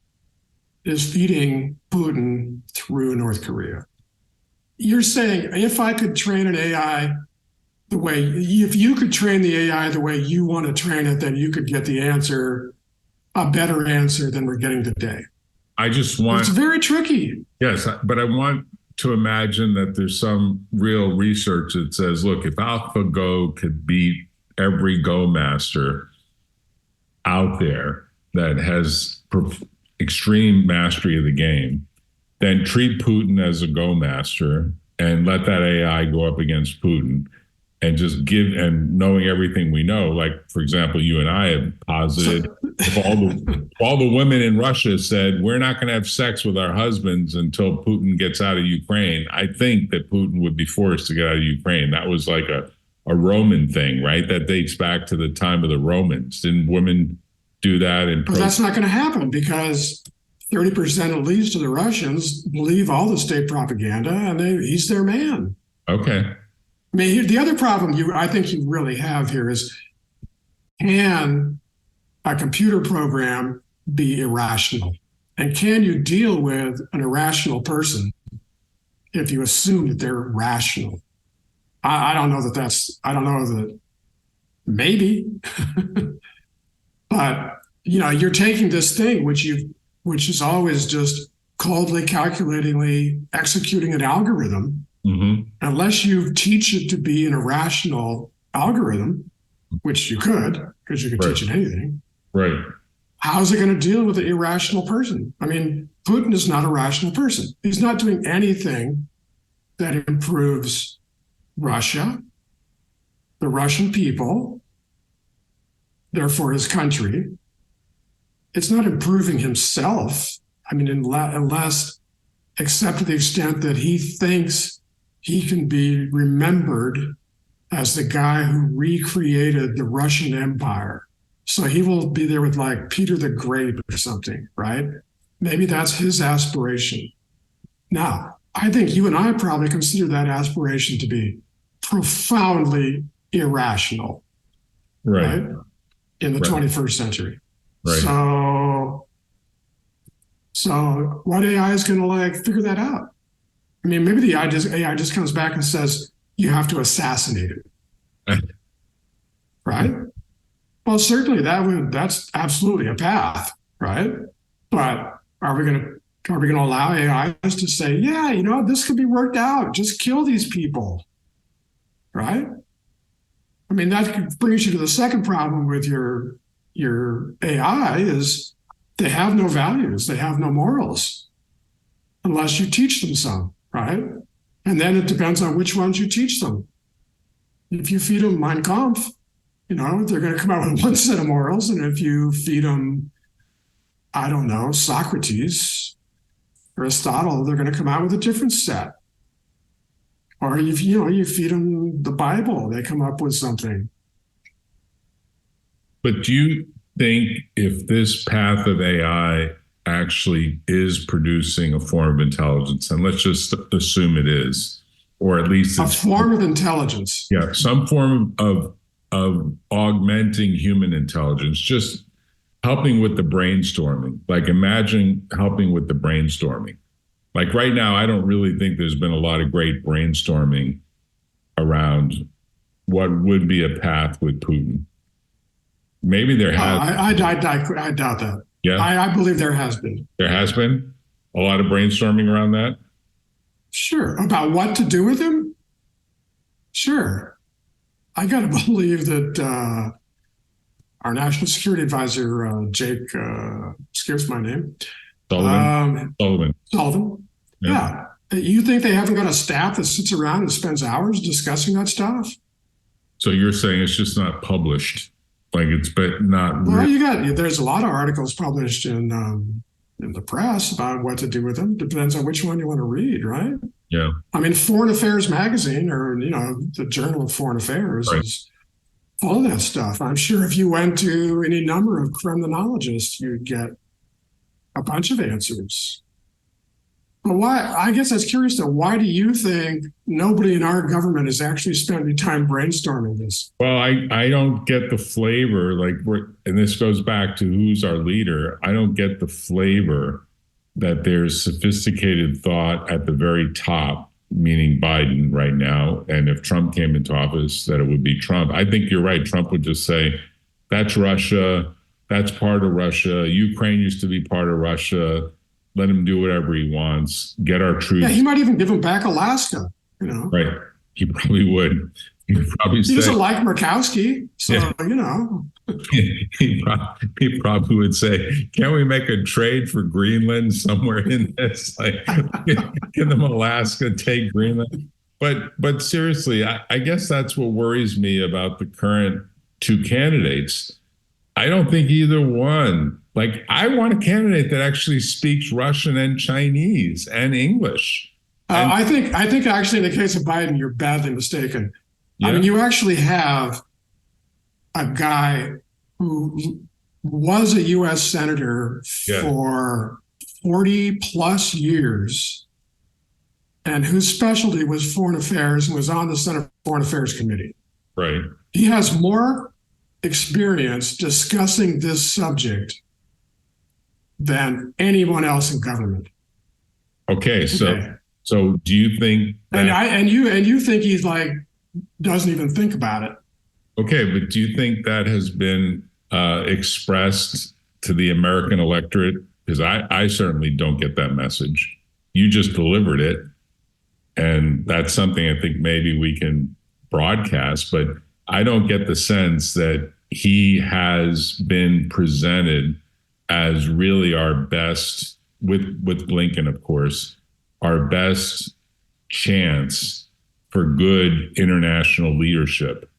is feeding Putin through North Korea. You're saying if I could train an AI if you could train the AI the way you want to train it, then you could get a better answer than we're getting today. It's very tricky. Yes, but I want to imagine that there's some real research that says, look, if AlphaGo could beat every Go master out there that has extreme mastery of the game, then treat Putin as a Go master and let that AI go up against Putin and just and knowing everything we know, like, for example, you and I have posited, if all the women in Russia said, we're not going to have sex with our husbands until Putin gets out of Ukraine, I think that Putin would be forced to get out of Ukraine. That was like a Roman thing, right? That dates back to the time of the Romans. Didn't women do that? But that's not going to happen because 30% at least of the Russians believe all the state propaganda, and he's their man. Okay. The other problem I think you really have here is, can a computer program be irrational? And can you deal with an irrational person if you assume that they're rational? I don't know that maybe, but you're taking this thing which is always just coldly, calculatingly executing an algorithm, unless you teach it to be an irrational algorithm, which you could, because you could teach it anything. Right. How's it going to deal with an irrational person? Putin is not a rational person. He's not doing anything that improves Russia, the Russian people, therefore his country. It's not improving himself. Unless, except to the extent that he thinks he can be remembered as the guy who recreated the Russian Empire. So he will be there with like Peter the Great or something, right? Maybe that's his aspiration. Now, I think you and I probably consider that aspiration to be profoundly irrational, right? In the 21st century. Right. So what AI is going to figure that out? Maybe the AI just comes back and says, you have to assassinate it. right? Well, certainly that's absolutely a path, right? But are we going to allow AIs to say, yeah, this could be worked out. Just kill these people, right? I mean, that brings you to the second problem with your AI is they have no values, they have no morals, unless you teach them some, right? And then it depends on which ones you teach them. If you feed them Mein Kampf, they're going to come out with one set of morals, and if you feed them, I don't know, Socrates, Aristotle, they're going to come out with a different set. Or you feed them the Bible, they come up with something. But do you think if this path of AI actually is producing a form of intelligence, and let's just assume it is, or at least a form of intelligence? Yeah, some form of augmenting human intelligence, just helping with the brainstorming. Like imagine helping with the brainstorming. Like right now, I don't really think there's been a lot of great brainstorming around what would be a path with Putin. Maybe there has. I doubt that. Yeah, I believe there has been. There has been a lot of brainstorming around that. Sure, about what to do with him. Sure, I got to believe that our national security advisor, Jake, skips my name. Sullivan. Yeah. You think they haven't got a staff that sits around and spends hours discussing that stuff? So you're saying it's just not published, like it's but not. Well, there's a lot of articles published in the press about what to do with them. Depends on which one you want to read, right? Yeah. I mean, Foreign Affairs magazine, or the Journal of Foreign Affairs, right, is all that stuff. I'm sure if you went to any number of criminologists, you'd get a bunch of answers. But why? I guess I was curious though. Why do you think nobody in our government has actually spent any time brainstorming this? Well, I don't get the flavor. And this goes back to who's our leader. I don't get the flavor that there's sophisticated thought at the very top, meaning Biden right now. And if Trump came into office, that it would be Trump. I think you're right. Trump would just say, "That's Russia. That's part of Russia. Ukraine used to be part of Russia. Let him do whatever he wants. Get our troops." Yeah, he might even give him back Alaska. Right? He probably would. He doesn't like Murkowski, so he probably would say, "Can't we make a trade for Greenland somewhere in this? Like, give them Alaska, take Greenland." But seriously, I guess that's what worries me about the current two candidates. I don't think either one. Like, I want a candidate that actually speaks Russian and Chinese and English. I think actually in the case of Biden, you're badly mistaken. Yeah. I mean, you actually have a guy who was a U.S. senator for 40 plus years and whose specialty was foreign affairs and was on the Senate Foreign Affairs Committee. Right. He has more experience discussing this subject than anyone else in government. Okay. So do you think that, and you think he's like doesn't even think about it? Okay, but do you think that has been expressed to the American electorate? Because I certainly don't get that message. You just delivered it, and that's something I think maybe we can broadcast, but I don't get the sense that he has been presented as really our best, with Blinken, of course, our best chance for good international leadership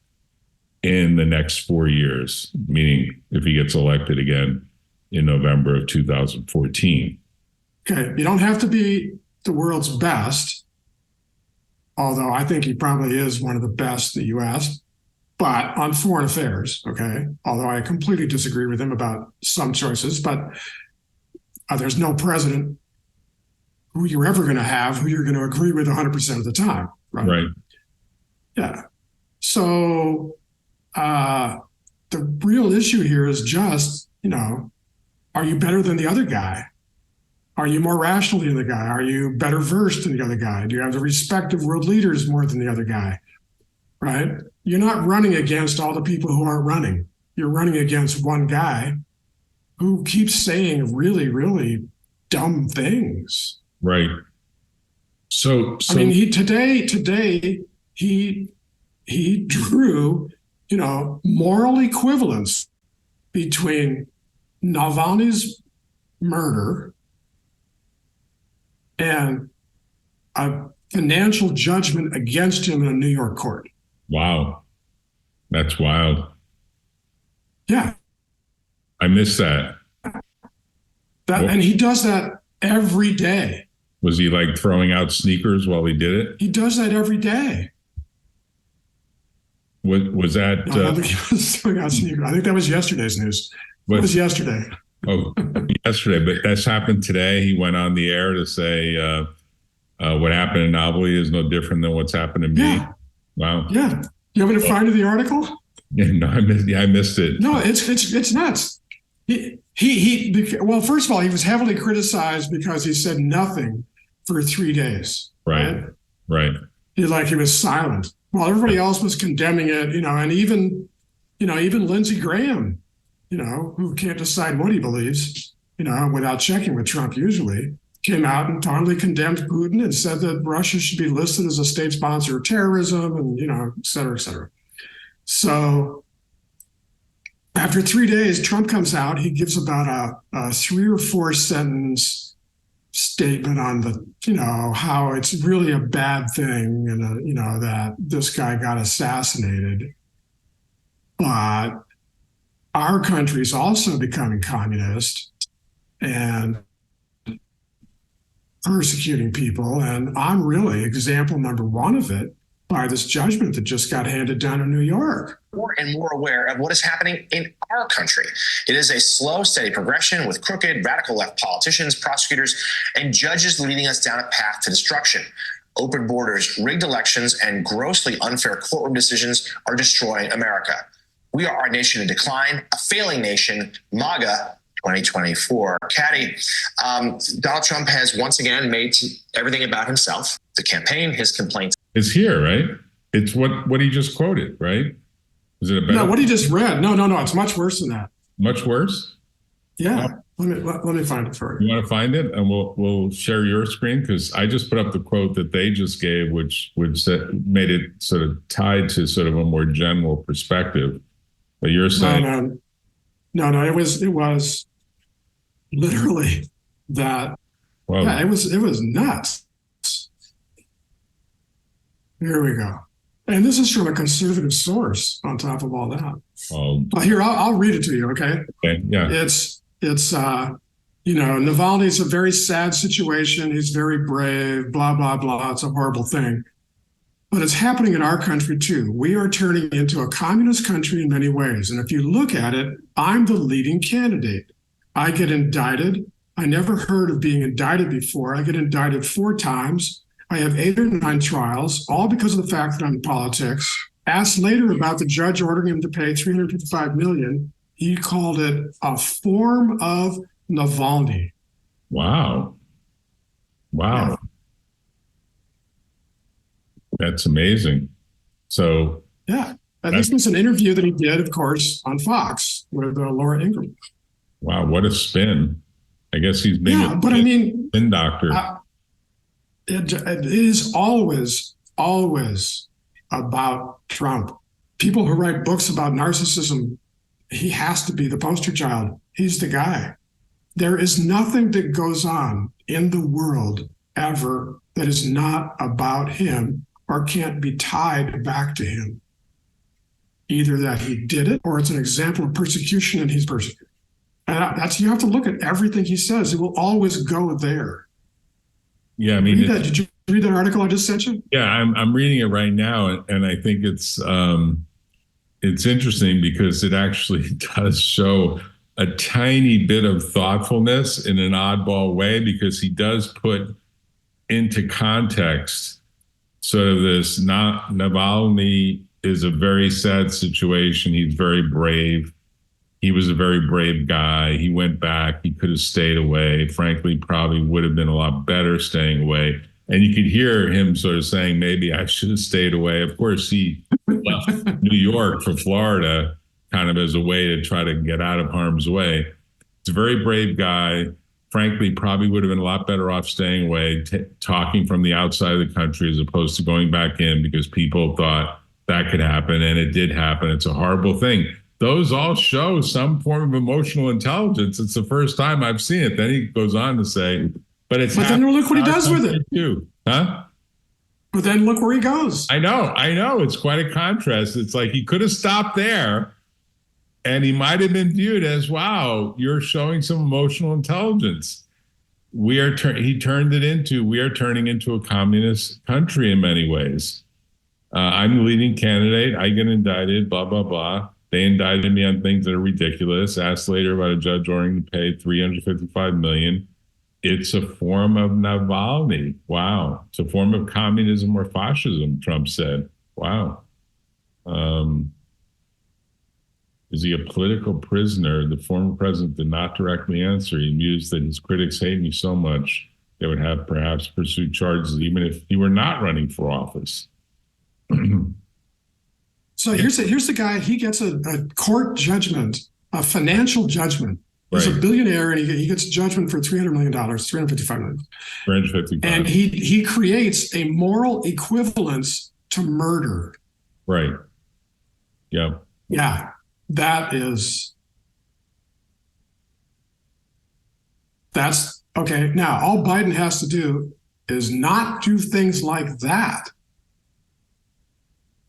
in the next 4 years, meaning if he gets elected again in November of 2014. Okay, you don't have to be the world's best, although I think he probably is one of the best in the U.S., but on foreign affairs, okay? Although I completely disagree with him about some choices, but there's no president who you're ever going to have who you're going to agree with 100% of the time, right? Right. Yeah. So the real issue here is just, are you better than the other guy? Are you more rational than the guy? Are you better versed than the other guy? Do you have the respect of world leaders more than the other guy? right? You're not running against all the people who aren't running. You're running against one guy who keeps saying really, really dumb things. Right. So I mean, he drew, moral equivalence between Navalny's murder and a financial judgment against him in a New York court. wow, that's wild. Yeah. I missed that. And he does that every day. Was he like throwing out sneakers while he did it? He does that every day. Was that? No, I don't think he was throwing out sneakers. I think that was yesterday's news. It was yesterday. Oh, yesterday, but that's happened today. He went on the air to say what happened in Navalny is no different than what's happened to me. Yeah. Wow. Yeah. You want me to find the article? Yeah, no, I missed it. No, it's nuts. Well, first of all, he was heavily criticized because he said nothing for 3 days. Right. He was silent while everybody else was condemning it, and even Lindsey Graham, who can't decide what he believes, without checking with Trump usually, came out and totally condemned Putin and said that Russia should be listed as a state sponsor of terrorism and, et cetera, et cetera. So after 3 days, Trump comes out, he gives about a 3 or 4 sentence statement on how it's really a bad thing and, that this guy got assassinated. But our country's also becoming communist and persecuting people. And I'm really example number one of it by this judgment that just got handed down in New York. More and more aware of what is happening in our country. It is a slow, steady progression with crooked, radical left politicians, prosecutors, and judges leading us down a path to destruction. Open borders, rigged elections, and grossly unfair courtroom decisions are destroying America. We are a nation in decline, a failing nation, MAGA 2024. Caddy, Donald Trump has once again made everything about himself. The campaign, his complaints. It's here, right? It's what he just quoted, right? Is it a better? No, what he just read. No. It's much worse than that. Much worse? Yeah. Let me find it for you. You want to find it, and we'll share your screen, because I just put up the quote that they just gave, which made it sort of tied to sort of a more general perspective. But you're saying no. It was literally that. Well, yeah, it was nuts. Here we go. And this is from a conservative source on top of all that. Here, I'll read it to you, okay? Okay, yeah. It's Navalny's a very sad situation. He's very brave, blah, blah, blah. It's a horrible thing. But it's happening in our country too. We are turning into a communist country in many ways. And if you look at it, I'm the leading candidate. I get indicted. I never heard of being indicted before. I get indicted 4 times. I have 8 or 9 trials, all because of the fact that I'm in politics. Asked later about the judge ordering him to pay $355 million, he called it a form of Navalny. Wow. Yeah. That's amazing. So yeah, and this was an interview that he did, of course, on Fox with Laura Ingraham. Wow, what a spin! I guess he's being a spin doctor. It is always about Trump. People who write books about narcissism, he has to be the poster child. He's the guy. There is nothing that goes on in the world ever that is not about him or can't be tied back to him. Either that he did it or it's an example of persecution and he's persecuted. And you have to look at everything he says. It will always go there. Yeah, I mean, did you read that article I just sent you? Yeah, I'm reading it right now, and I think it's interesting because it actually does show a tiny bit of thoughtfulness in an oddball way, because he does put into context sort of this. Navalny is a very sad situation. He's very brave. He was a very brave guy. He went back. He could have stayed away. Frankly, probably would have been a lot better staying away. And you could hear him sort of saying, maybe I should have stayed away. Of course, he left New York for Florida, kind of as a way to try to get out of harm's way. He's a very brave guy. Frankly, probably would have been a lot better off staying away, talking from the outside of the country as opposed to going back in, because people thought that could happen, and it did happen. It's a horrible thing. Those all show some form of emotional intelligence. It's the first time I've seen it. Then he goes on to say, but then look what he does with it. Too. Huh? But then look where he goes. I know. It's quite a contrast. It's like he could have stopped there, and he might have been viewed as, wow, you're showing some emotional intelligence. He turned it into, we are turning into a communist country in many ways. I'm the leading candidate. I get indicted, blah, blah, blah. They indicted me on things that are ridiculous. Asked later about a judge ordering to pay $355 million. It's a form of Navalny. Wow. It's a form of communism or fascism, Trump said. Wow. Is he a political prisoner? The former president did not directly answer. He mused that his critics hate me so much they would have perhaps pursued charges even if he were not running for office. So here's the guy. He gets a court judgment, a financial judgment. He's a billionaire, and he gets a judgment for $300 million, $355 million. 355. And he creates a moral equivalence to murder. Right. Yeah. Yeah. That's okay. Now, all Biden has to do is not do things like that.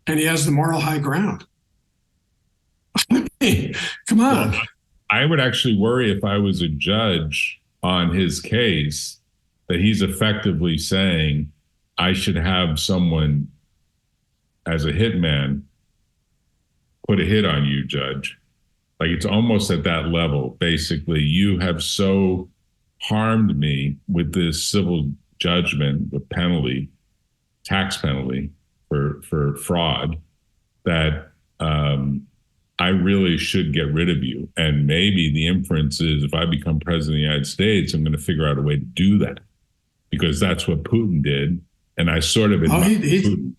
And he has the moral high ground. Come on. Well, I would actually worry if I was a judge on his case that he's effectively saying I should have someone as a hitman put a hit on you, judge. Like, it's almost at that level. Basically, you have so harmed me with this civil judgment, the penalty, tax penalty for fraud, that I really should get rid of you. And maybe the inference is, if I become president of the United States, I'm going to figure out a way to do that, because that's what Putin did. And I sort of admire Putin.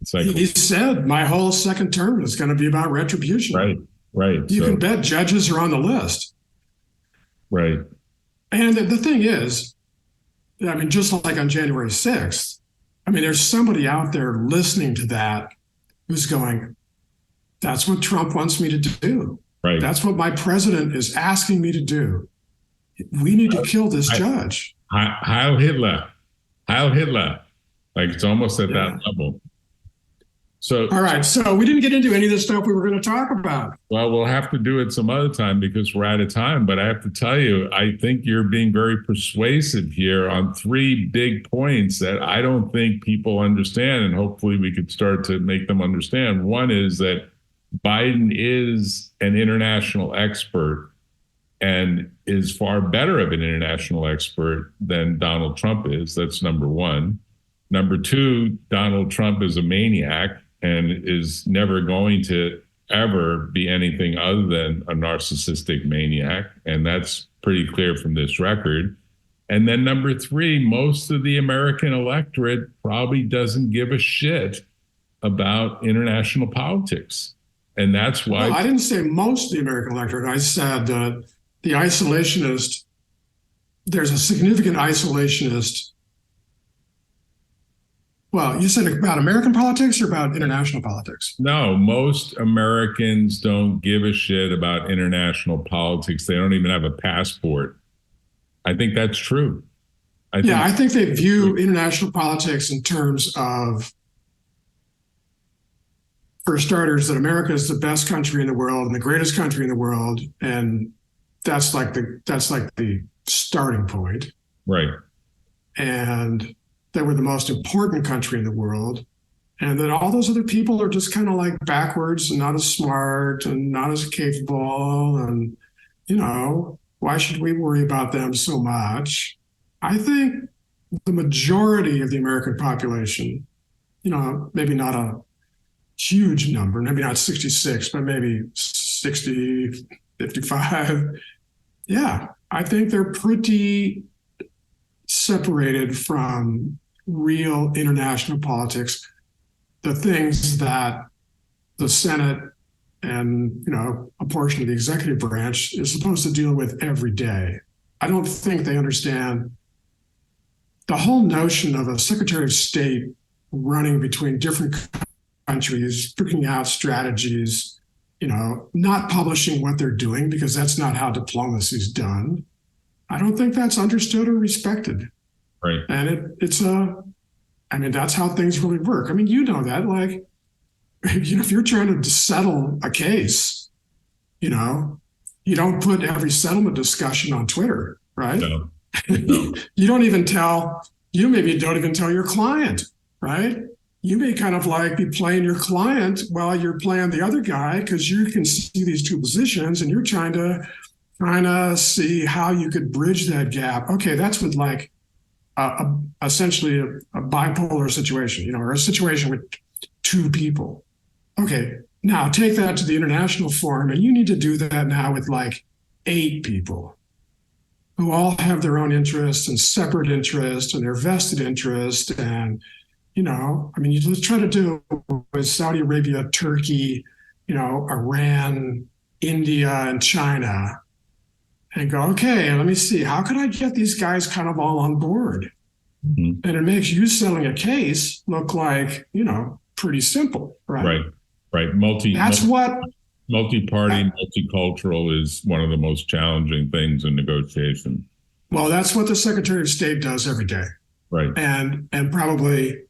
It's like, he said, my whole second term is going to be about retribution. Right. You can bet judges are on the list. Right. And the thing is, I mean, just like on January 6th, I mean, there's somebody out there listening to that who's going, that's what Trump wants me to do. Right. That's what my president is asking me to do. We need to kill this judge. Heil Hitler. Like, it's almost at that level. So, all right. So we didn't get into any of the stuff we were going to talk about. Well, we'll have to do it some other time because we're out of time. But I have to tell you, I think you're being very persuasive here on three big points that I don't think people understand. And hopefully we could start to make them understand. One is that Biden is an international expert and is far better of an international expert than Donald Trump is. That's number one. Number two, Donald Trump is a maniac and is never going to ever be anything other than a narcissistic maniac. And that's pretty clear from this record. And then number three, most of the American electorate probably doesn't give a shit about international politics. And that's why— Well, I didn't say most of the American electorate. I said the isolationist, there's a significant isolationist. Well, you said about American politics or about international politics? No, most Americans don't give a shit about international politics. They don't even have a passport. I think that's true. I think they view international politics in terms of, for starters, that America is the best country in the world and the greatest country in the world, and that's like the starting point. Right. And that we're the most important country in the world, and that all those other people are just kind of like backwards and not as smart and not as capable, and why should we worry about them so much? I think the majority of the American population, maybe not a huge number, maybe not 66, but maybe 60, 55. Yeah, I think they're pretty separated from real international politics, the things that the Senate and, a portion of the executive branch is supposed to deal with every day. I don't think they understand the whole notion of a Secretary of State running between different countries, figuring out strategies, not publishing what they're doing, because that's not how diplomacy is done. I don't think that's understood or respected. Right. And that's how things really work. I mean, that, like, if you're trying to settle a case, you don't put every settlement discussion on Twitter, right? No. You maybe don't even tell your client, right? You may kind of like be playing your client while you're playing the other guy, because you can see these two positions and you're trying to see how you could bridge that gap. Okay, that's with like essentially a bipolar situation, or a situation with two people. Okay, now take that to the international forum, and you need to do that now with like 8 people who all have their own interests and separate interests and their vested interest. And, you just try to do it with Saudi Arabia, Turkey, Iran, India, and China, and go, okay, let me see, how can I get these guys kind of all on board? Mm-hmm. And it makes you selling a case look like, pretty simple, right? Right. Multi-party, multicultural is one of the most challenging things in negotiation. Well, that's what the Secretary of State does every day. Right. And probably,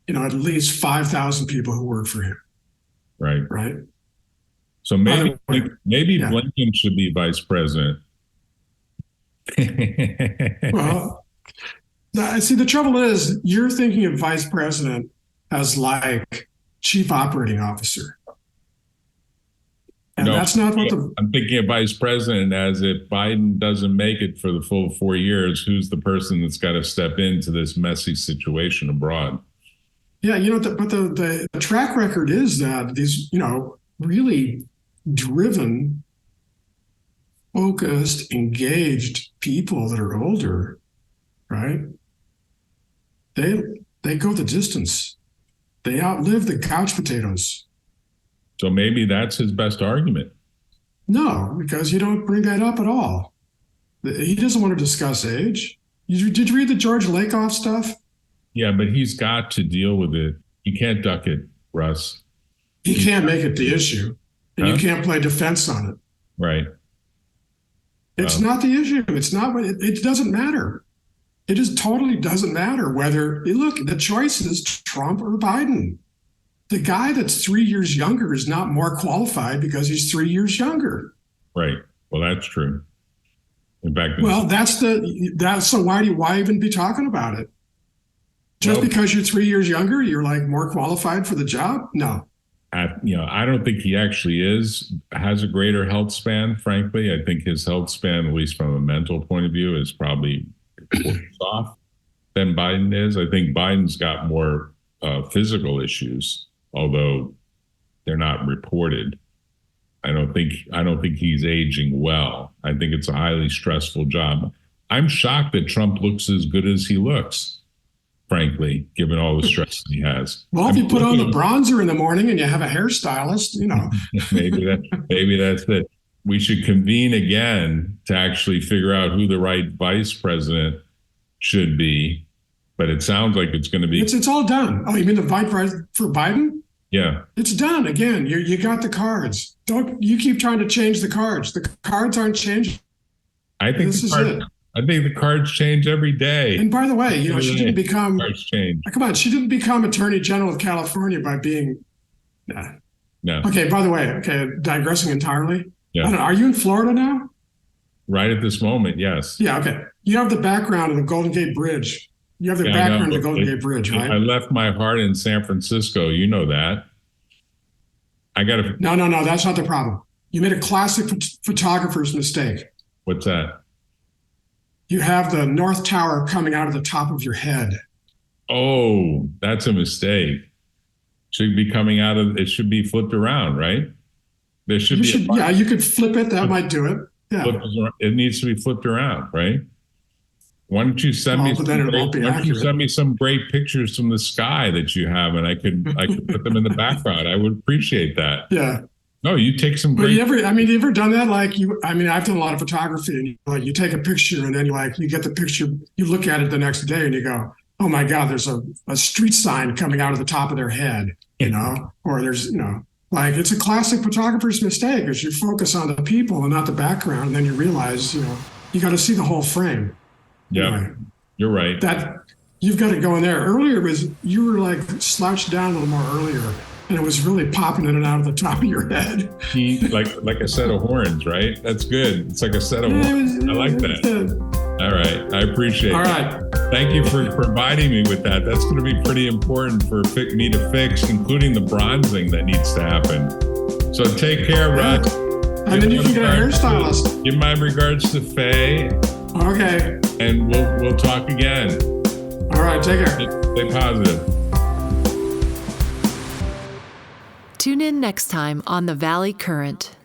at least 5,000 people who work for him. Right. Right. So maybe Blinken should be vice president. Well, see, the trouble is you're thinking of vice president as like chief operating officer. And that's not what I'm thinking of vice president as if Biden doesn't make it for the full 4 years, who's the person that's got to step into this messy situation abroad? Yeah, but the track record is that these, really driven, focused, engaged people that are older, right? They go the distance. They outlive the couch potatoes. So maybe that's his best argument. No, because you don't bring that up at all. He doesn't want to discuss age. Did you read the George Lakoff stuff? Yeah, but he's got to deal with it. He can't duck it, Russ. He can't make it the issue, and you can't play defense on it. Right. It's not the issue. It's not. It doesn't matter. It just totally doesn't matter whether, look, the choice is Trump or Biden. The guy that's 3 years younger is not more qualified because he's 3 years younger. Right. Well, that's true. In fact, so why even be talking about it? Just because you're 3 years younger, you're like more qualified for the job? No. I don't think he actually has a greater health span, frankly. I think his health span, at least from a mental point of view, is probably worse off than Biden is. I think Biden's got more physical issues, although they're not reported. I don't think he's aging well. I think it's a highly stressful job. I'm shocked that Trump looks as good as he looks, frankly, given all the stress he has. Well, if you put on the bronzer in the morning and you have a hairstylist, maybe that's it. We should convene again to actually figure out who the right vice president should be. But it sounds like it's going to be. It's all done. Oh, you mean the vice president for Biden? Yeah. It's done. Again, you got the cards. Don't you keep trying to change the cards. The cards aren't changing. I think the cards change every day. And by the way, she didn't become. Cards change. Come on, she didn't become Attorney General of California by being. No. Okay. By the way, digressing entirely. Yeah. I don't know, are you in Florida now? Right at this moment, yes. Yeah. Okay. You have the background of the Golden Gate Bridge. You have the background of the Golden Gate Bridge, right? I left my heart in San Francisco. You know that. No. That's not the problem. You made a classic photographer's mistake. What's that? You have the North Tower coming out of the top of your head. Oh, that's a mistake. Should be coming out of. It should be flipped around, right? There should be. You could flip it. That might do it. Yeah. It needs to be flipped around, right? Why don't you send me? But then it won't be Why don't you accurate. send me some great pictures from the sky that you have, and I could put them in the background. I would appreciate that. Yeah. No, you take some But great. you ever done that? Like I've done a lot of photography, and you take a picture and then you get the picture, you look at it the next day and you go, oh my God, there's a street sign coming out of the top of their head, or there's, like it's a classic photographer's mistake is you focus on the people and not the background. And then you realize, you got to see the whole frame. Yeah, anyway, you're right. That you've got to go in there. Earlier you were like slouched down a little more earlier. And it was really popping in and out of the top of your head. Like a set of horns, right? That's good. It's like a set of horns. I like that. All right. I appreciate it. All right. Thank you for providing me with that. That's going to be pretty important for me to fix, including the bronzing that needs to happen. So take care, Russ. And then you can get a hairstylist. Give my regards to Faye. Okay. And we'll talk again. All right. Take care. Stay positive. Tune in next time on The Valley Current.